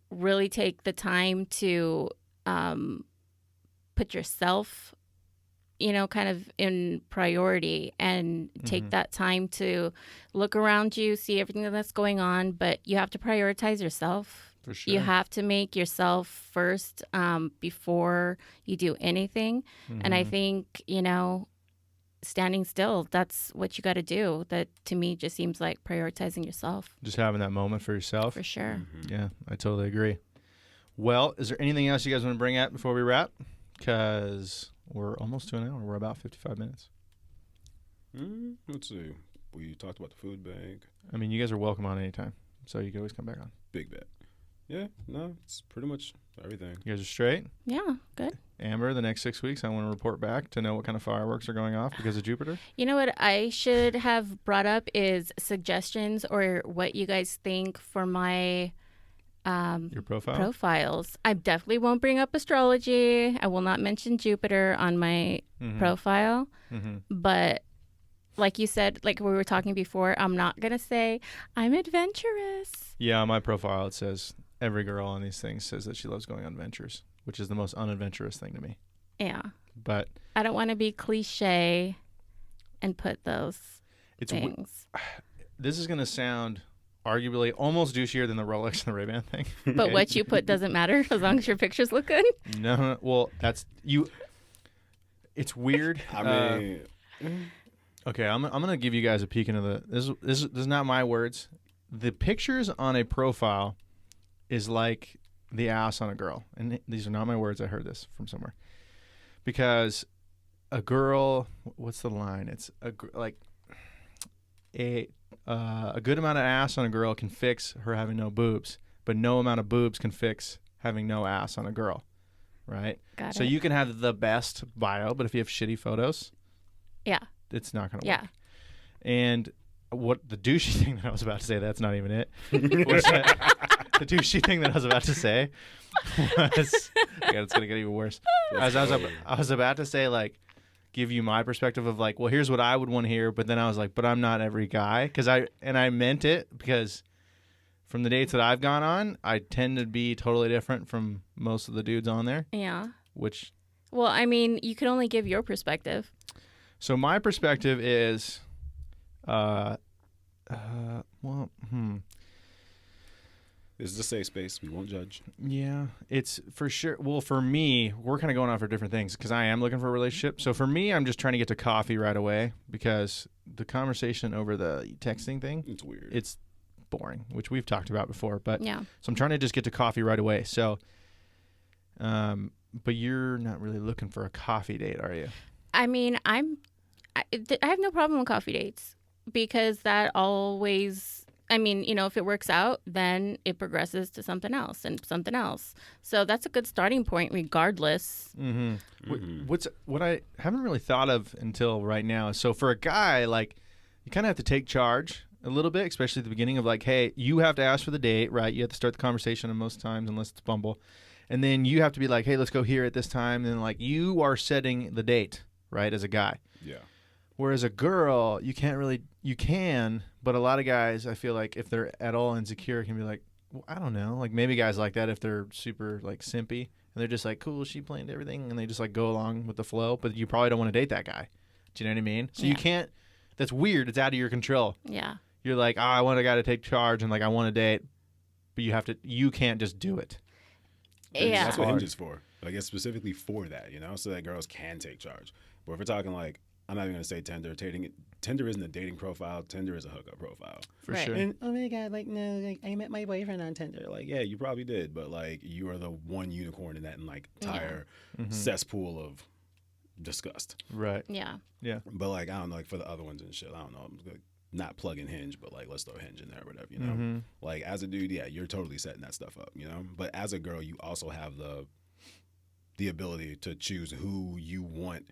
really take the time to put yourself, kind of in priority and take that time to look around you, see everything that's going on. But you have to prioritize yourself. For sure. You have to make yourself first before you do anything. And I think, standing still, that's what you got to do. That to me just seems like prioritizing yourself. Just having that moment for yourself. For sure. Yeah, I totally agree. Well, is there anything else you guys want to bring up before we wrap? Because we're almost to an hour. We're about 55 minutes. Let's see. We talked about the food bank. I mean, you guys are welcome on anytime, so you can always come back on. Big bet. Yeah, no, it's pretty much everything. You guys are straight? Yeah, good. Amber, the next 6 weeks, I want to report back to know what kind of fireworks are going off because of Jupiter. You know what I should have brought up is suggestions or what you guys think for my Your profile? profiles. I definitely won't bring up astrology. I will not mention Jupiter on my profile. But like you said, like we were talking before, I'm not going to say I'm adventurous. Yeah, on my profile it says every girl on these things says that she loves going on adventures, which is the most unadventurous thing to me. Yeah. But I don't want to be cliche and put those things. This is going to sound arguably almost douchier than the Rolex and the Ray-Ban thing. But what you put doesn't matter as long as your pictures look good. No, well, that's you. It's weird. I mean, okay, I'm gonna give you guys a peek into the. This is not my words. The pictures on a profile is like the ass on a girl, and these are not my words. I heard this from somewhere. Because a girl, what's the line? It's a good amount of ass on a girl can fix her having no boobs, but no amount of boobs can fix having no ass on a girl, right? Got so it. you can have the best bio, but if you have shitty photos, Yeah. it's not going to Yeah. work. And what the douchey thing that I was about to say, that's not even it. The douchey thing that I was about to say was, yeah, it's going to get even worse. I was about to say, like, give you my perspective of like, well, here's what I would want to hear, but then I was like, but I'm not every guy, I meant it because from the dates that I've gone on, I tend to be totally different from most of the dudes on there. Yeah. Which, well, I mean, you can only give your perspective. so my perspective is, this is a safe space. We won't judge. yeah, it's for sure. Well, for me, we're kind of going on for different things because I am looking for a relationship. So for me, I'm just trying to get to coffee right away because the conversation over the texting thing, It's weird. it's boring, which we've talked about before. But Yeah. so I'm trying to just get to coffee right away. So, but you're not really looking for a coffee date, are you? I mean, I have no problem with coffee dates because that always, I mean, if it works out, then it progresses to something else and something else. So that's a good starting point regardless. What I haven't really thought of until right now. So for a guy, like, you kind of have to take charge a little bit, especially at the beginning of like, hey, you have to ask for the date, right? You have to start the conversation, and most times, unless it's Bumble. And then you have to be like, hey, let's go here at this time. And like, you are setting the date, right, as a guy. Yeah. Whereas a girl, you can, but a lot of guys, I feel like if they're at all insecure, can be like, well, I don't know. Like maybe guys like that if they're super like simpy and they're just like, cool, she planned everything, and they just like go along with the flow, but you probably don't want to date that guy. Do you know what I mean? So you can't, that's weird. It's out of your control. Yeah. You're like, I want a guy to take charge and like I want to date, but you can't just do it. Yeah. That's what Hinge is for. Like, it's specifically for that, so that girls can take charge. But if we're talking like, I'm not even going to say Tinder. Tinder isn't a dating profile. Tinder is a hookup profile. For Right. sure. And, oh my God, like, no, like, I met my boyfriend on Tinder. Like, yeah, you probably did. But, like, you are the one unicorn in that like entire cesspool of disgust. Right. Yeah. Yeah. But, like, I don't know, like, for the other ones and shit, I don't know. I'm like, not plugging Hinge, but, like, let's throw Hinge in there or whatever, Like, as a dude, yeah, you're totally setting that stuff up, But as a girl, you also have the ability to choose who you want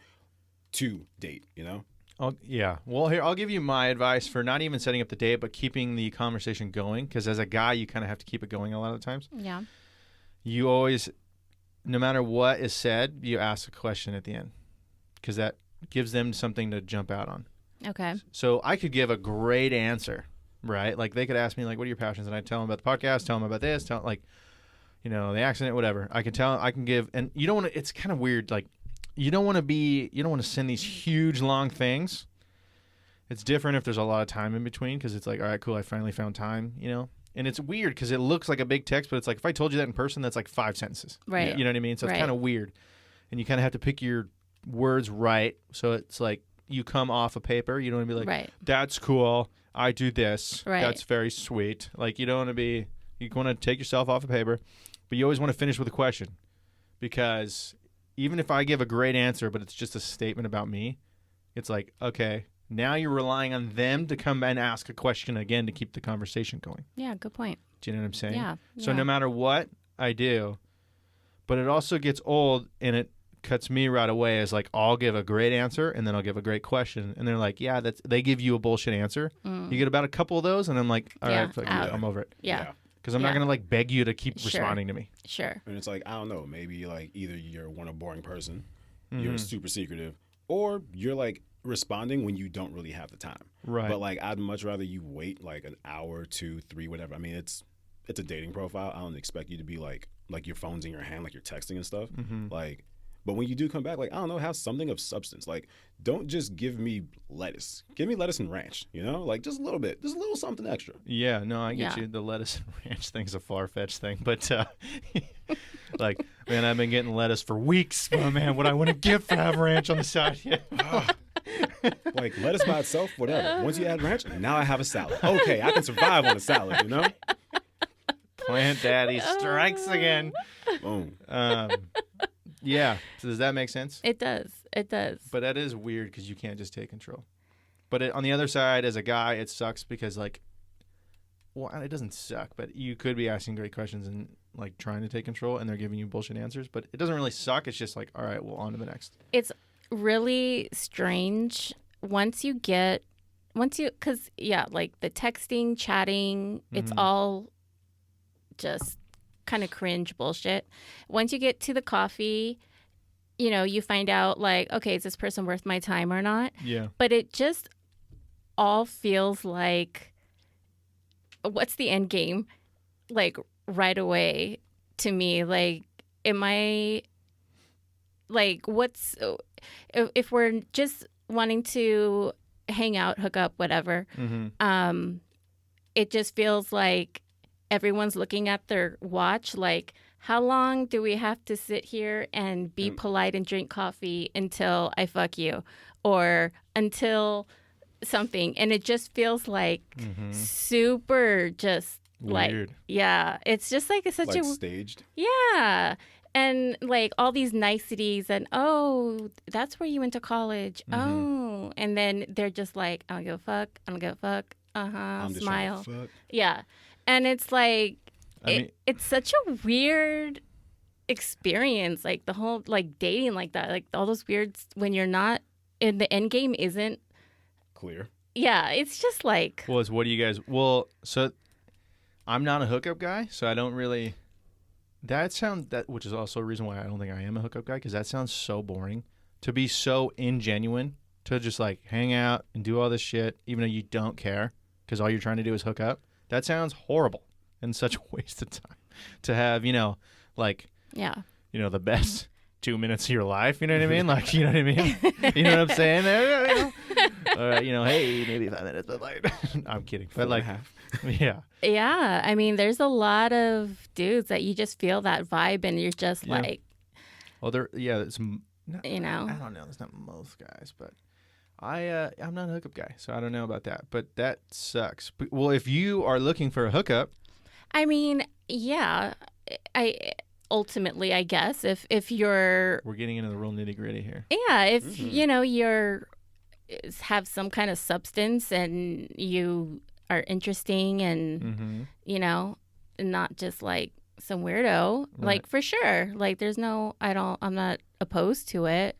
to date, Yeah. Well, here, I'll give you my advice for not even setting up the date, but keeping the conversation going. Because as a guy, you kind of have to keep it going a lot of the times. Yeah. You always, no matter what is said, you ask a question at the end because that gives them something to jump out on. Okay. So I could give a great answer, right? Like they could ask me like, what are your passions? And I tell them about the podcast, tell them about this, like, the accident, whatever. I can give, and you don't want to, it's kind of weird. Like you don't want to send these huge long things. It's different if there's a lot of time in between because it's like, all right, cool. I finally found time, and it's weird because it looks like a big text, but it's like, if I told you that in person, that's like 5 sentences. Right. You know what I mean? So it's Right. kind of weird. And you kind of have to pick your words right. So it's like you come off a paper. You don't want to be like, Right. that's cool. I do this. Right. That's very sweet. Like you don't want to be, you want to take yourself off a paper, but you always want to finish with a question because even if I give a great answer, but it's just a statement about me, it's like, okay, now you're relying on them to come and ask a question again to keep the conversation going. Yeah, good point. Do you know what I'm saying? Yeah. So no matter what I do, but it also gets old and it cuts me right away as like, I'll give a great answer and then I'll give a great question. And they're like, yeah, they give you a bullshit answer. You get about a couple of those and I'm like, all right, fuck you, I'm over it. Yeah. Because I'm not going to like beg you to keep Sure. responding to me. Sure. And it's like, I don't know, maybe like either you're a boring person, you're super secretive, or you're like responding when you don't really have the time. Right. But like, I'd much rather you wait like an hour, 2, 3, whatever. I mean, it's a dating profile. I don't expect you to be like your phone's in your hand, like you're texting and stuff. Like, but when you do come back, like, I don't know, have something of substance. Like, don't just give me lettuce. Give me lettuce and ranch, like just a little bit, just a little something extra. Yeah, no, I get Yeah. you. The lettuce and ranch thing's a far-fetched thing, but like, man, I've been getting lettuce for weeks. Oh man, what I want to give for have ranch on the side. Yeah. Like lettuce by itself, whatever. Once you add ranch, now I have a salad. Okay, I can survive on a salad, Plant Daddy strikes again. Boom. Yeah. So does that make sense? It does. It does. But that is weird because you can't just take control. But on the other side, as a guy, it sucks because like, well, it doesn't suck, but you could be asking great questions and like trying to take control, and they're giving you bullshit answers. But it doesn't really suck. It's just like, all right, well, on to the next. It's really strange because yeah, like the texting, chatting, it's all just kind of cringe bullshit. Once you get to the coffee, you find out like, okay, is this person worth my time or not? Yeah. But it just all feels like, what's the end game? Like right away to me, like, am I like, if we're just wanting to hang out, hook up, whatever, it just feels like everyone's looking at their watch, like, how long do we have to sit here and be polite and drink coffee until I fuck you or until something? And it just feels like super just Weird. like, yeah, it's just like it's such Like a staged. yeah. And like all these niceties and, oh, that's where you went to college. Oh, and then they're just like, I don't give a fuck. I don't give a fuck. I'm just Smile. trying to fuck. Yeah. And it's like, it's such a weird experience. Like the whole like dating like that, like all those weird, when you're not in the end game isn't Clear. Yeah. It's just like, Well, it's what do you guys? Well, so I'm not a hookup guy, so I don't really. Which is also a reason why I don't think I am a hookup guy, because that sounds so boring. To be so ingenuine, to just like hang out and do all this shit, even though you don't care, because all you're trying to do is hook up. That sounds horrible and such a waste of time. To have, like, yeah. the best 2 minutes of your life. You know what I mean? Like, you know what I mean? You know what I'm saying? There, hey, maybe 5 minutes, but like, I'm kidding. But like, yeah. Yeah. I mean, there's a lot of dudes that you just feel that vibe and you're just like, Well, it's, I don't know. It's not most guys, but I'm not a hookup guy, so I don't know about that. But that sucks. Well, if you are looking for a hookup, I mean, yeah, ultimately, I guess if you're, we're getting into the real nitty gritty here. yeah, if you're have some kind of substance and you are interesting and not just like some weirdo, like for sure, like there's no, I'm not opposed to it.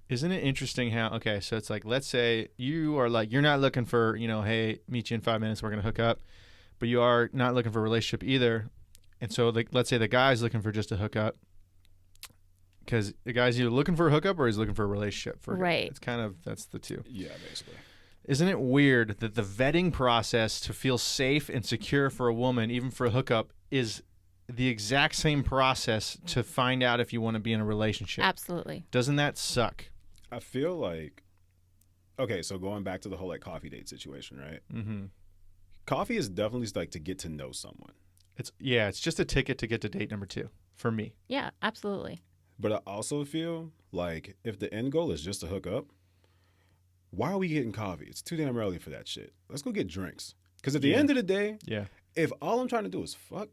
Isn't it interesting how, okay, so it's like, let's say you are like, you're not looking for, hey, meet you in 5 minutes, we're going to hook up, but you are not looking for a relationship either. And so, like, let's say the guy's looking for just a hookup, because the guy's either looking for a hookup or he's looking for a relationship. Right. It's kind of, that's the two. Yeah, basically. Isn't it weird that the vetting process to feel safe and secure for a woman, even for a hookup, is the exact same process to find out if you want to be in a relationship? Absolutely. Doesn't that suck? I feel like, okay, so going back to the whole like coffee date situation, right? Mm-hmm. Coffee is definitely like to get to know someone. It's just a ticket to get to date number 2 for me. Yeah, absolutely. But I also feel like if the end goal is just to hook up, why are we getting coffee? It's too damn early for that shit. Let's go get drinks. Because at the end of the day, if all I'm trying to do is fuck,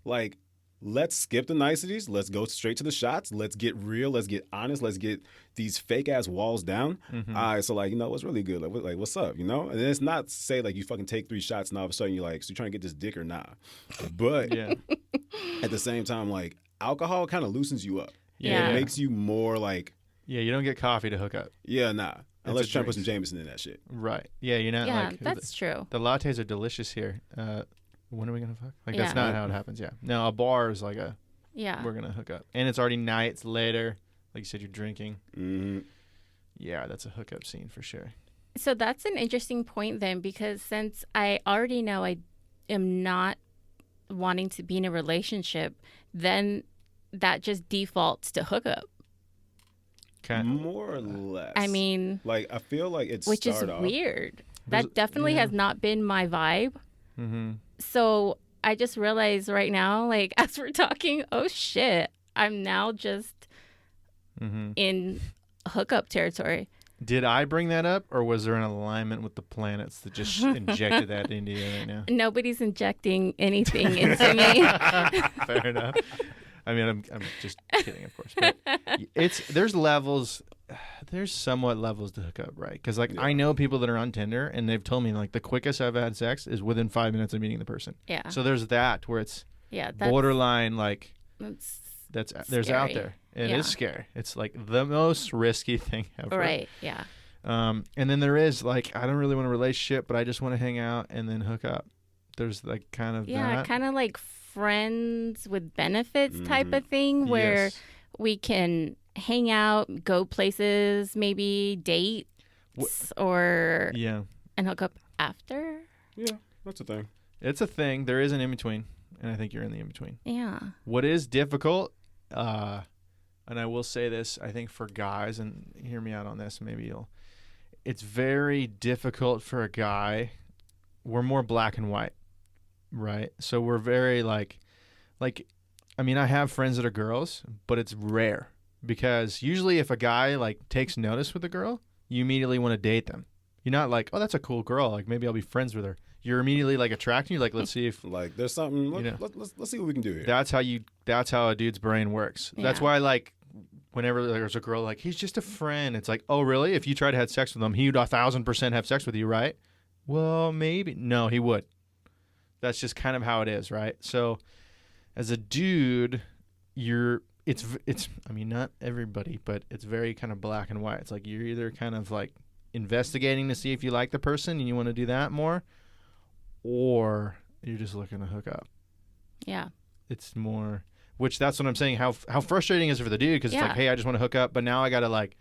like, let's skip the niceties. Let's go straight to the shots. Let's get real. Let's get honest. Let's get these fake ass walls down. Mm-hmm. All right, so like, what's really good? Like, what's up? And then it's not say like you fucking take 3 shots and all of a sudden you're like, so you're trying to get this dick or nah? But at the same time, like, alcohol kind of loosens you up. Yeah. It makes you more like, you don't get coffee to hook up. nah. Unless you're trying to put some drink. Jameson in that shit. Right. Yeah, you're not Yeah, like... that's true. The lattes are delicious here. When are we going to fuck? Like, that's Yeah. not how it happens, No, a bar is like Yeah. we're going to hook up. And it's already night, it's later. Like you said, you're drinking. Mm-hmm. Yeah, that's a hookup scene for sure. So that's an interesting point then, because since I already know I am not wanting to be in a relationship, then that just defaults to hookup. More or less. I mean, like, I feel like it's which is weird. That definitely has not been my vibe. Mm-hmm. So I just realized right now, like, as we're talking, oh shit, I'm now just in hookup territory. Did I bring that up, or was there an alignment with the planets that just injected that into you right now? Nobody's injecting anything into me. Fair enough. I mean, I'm just kidding, of course. But there's levels. There's somewhat levels to hook up, right? Because I know people that are on Tinder, and they've told me like the quickest I've had sex is within 5 minutes of meeting the person. Yeah. So there's that where it's that's borderline like that's there's out scary. there. It is scary. It's like the most risky thing ever. Right. Yeah. And then there is like, I don't really want a relationship, but I just want to hang out and then hook up. There's like kind of that. Kind of like friends with benefits type of thing where we can hang out, go places, maybe date or and hook up after. Yeah, that's a thing. It's a thing. There is an in-between, and I think you're in the in-between. Yeah. What is difficult, and I will say this, I think for guys, and hear me out on this, it's very difficult for a guy. We're more black and white, right? So we're very like, I mean, I have friends that are girls, but it's rare because usually if a guy like takes notice with a girl, you immediately want to date them. You're not like, oh, that's a cool girl. Like maybe I'll be friends with her. You're immediately like attracting. You're like, let's see if like there's something. Let's see what we can do here. That's how a dude's brain works. Yeah. That's why like whenever there's a girl like he's just a friend, it's like, oh really? If you tried to have sex with him, he would 1,000% have sex with you, right? Well, maybe no, he would. That's just kind of how it is, right? So as a dude, it's I mean not everybody, but it's very kind of black and white. It's like you're either kind of like investigating to see if you like the person and you want to do that more, or you're just looking to hook up. Yeah. It's more, which that's what I'm saying. How frustrating is it for the dude? Because it's like, hey, I just want to hook up, but now I got to like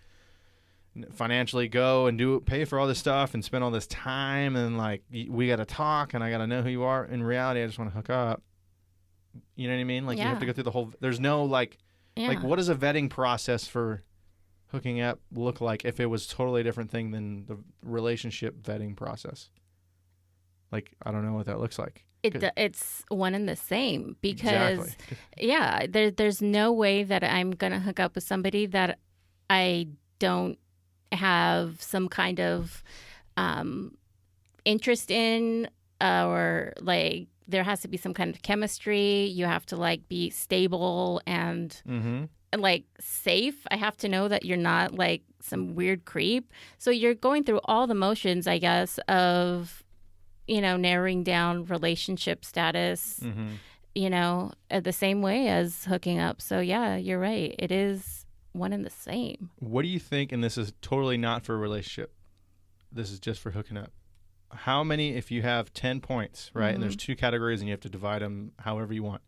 financially go and pay for all this stuff and spend all this time, and like we got to talk and I got to know who you are. In reality, I just want to hook up. You know what I mean? Like you have to go through the whole. There's no like what does a vetting process for hooking up look like if it was a totally different thing than the relationship vetting process? Like, I don't know what that looks like. It's one and the same because, there's no way that I'm going to hook up with somebody that I don't have some kind of interest in, or like there has to be some kind of chemistry. You have to like be stable and like safe. I have to know that you're not like some weird creep. So you're going through all the motions, I guess, of narrowing down relationship status, the same way as hooking up. So yeah, you're right. It is one and the same. What do you think, and this is totally not for a relationship, this is just for hooking up. How many, if you have 10 points, right, and there's 2 categories and you have to divide them however you want.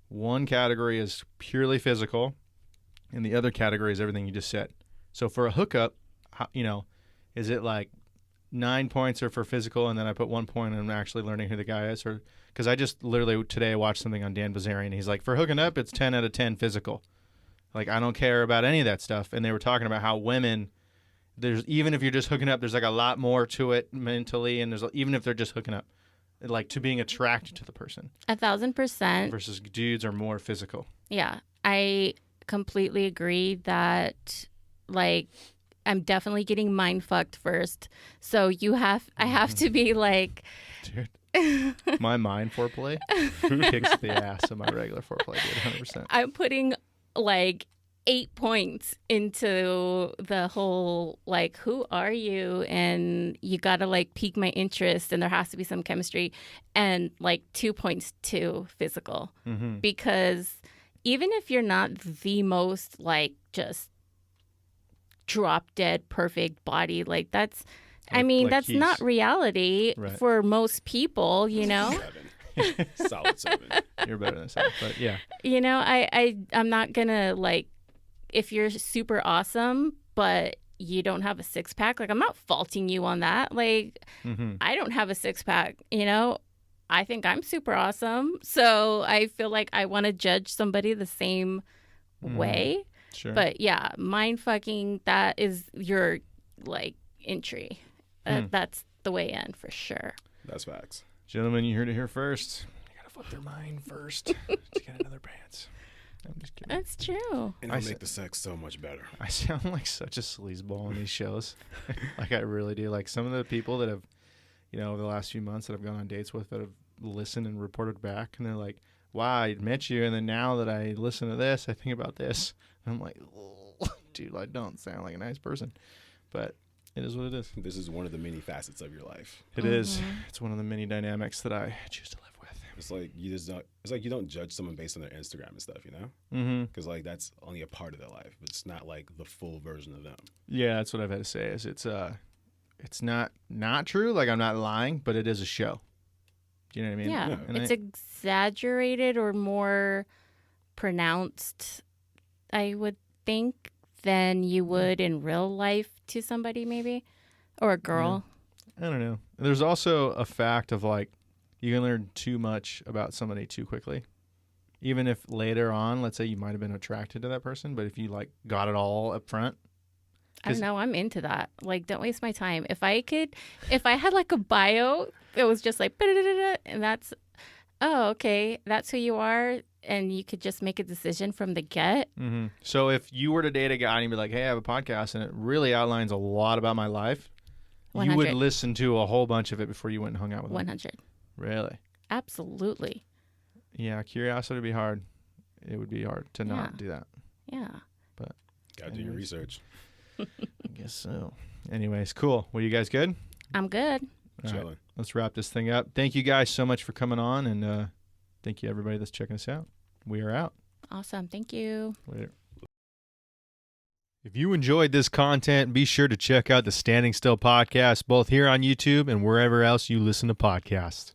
One category is purely physical. And the other category is everything you just said. So for a hookup, is it like 9 points are for physical, and then I put 1 point on actually learning who the guy is? Or because I just literally today watched something on Dan Bilzerian. He's like, for hooking up, it's 10 out of 10 physical. Like, I don't care about any of that stuff. And they were talking about how women, even if you're just hooking up, there's like a lot more to it mentally, and even if they're just hooking up, like to being attracted to the person. 1,000%. Versus dudes are more physical. Yeah, I completely agree that, like, I'm definitely getting mind fucked first. So I have to be like, dude, my mind foreplay kicks the ass of my regular foreplay, dude, 100%. I'm putting like 8 points into the whole, like, who are you? And you got to like pique my interest, and there has to be some chemistry, and like 2 points to physical. Mm-hmm. Because even if you're not the most like just drop dead perfect body, like that's, that's Keith. Not reality for most people, 7. Solid 7. You're better than 7, but yeah. I'm not gonna, like, if you're super awesome, but you don't have a 6-pack, like, I'm not faulting you on that. Like, I don't have a 6-pack, I think I'm super awesome. So I feel like I want to judge somebody the same way. Sure. But yeah, mind fucking, that is your, like, entry. That's the way in for sure. That's facts. Gentlemen, you heard it here first. You gotta fuck their mind first to get another pants. I'm just kidding. That's true. And it'll make the sex so much better. I sound like such a sleazeball on these shows. Like, I really do. Like, some of the people that have, over the last few months that I've gone on dates with that have listened and reported back, and they're like, wow, I met you, and then now that I listen to this, I think about this. And I'm like, dude, I don't sound like a nice person. But it is what it is. This is one of the many facets of your life. It is. It's one of the many dynamics that I choose to live with. It's like you don't judge someone based on their Instagram and stuff, Because like that's only a part of their life, but it's not like the full version of them. Yeah, that's what I've had to say. Is it's not true. Like, I'm not lying, but it is a show. Do you know what I mean? Yeah, it's exaggerated or more pronounced, I would think, than you would in real life to somebody, maybe, or a girl. I don't know. There's also a fact of, like, you can learn too much about somebody too quickly. Even if later on, let's say you might have been attracted to that person, but if you, like, got it all up front. I don't know. I'm into that. Like, don't waste my time. If I had like a bio that was just like, and that's, oh, okay, that's who you are, and you could just make a decision from the get. Mm-hmm. So if you were to date a guy and you'd be like, hey, I have a podcast and it really outlines a lot about my life, 100. You would listen to a whole bunch of it before you went and hung out with him. 100. Really? Absolutely. Yeah, curiosity would be hard. It would be hard to not do that. Yeah. But gotta do your research. I guess so. Anyways, cool. Well, you guys good? I'm good. All right, let's wrap this thing up. Thank you guys so much for coming on, and thank you everybody that's checking us out. We are out. Awesome. Thank you. Later. If you enjoyed this content, be sure to check out the Standing Still podcast, both here on YouTube and wherever else you listen to podcasts.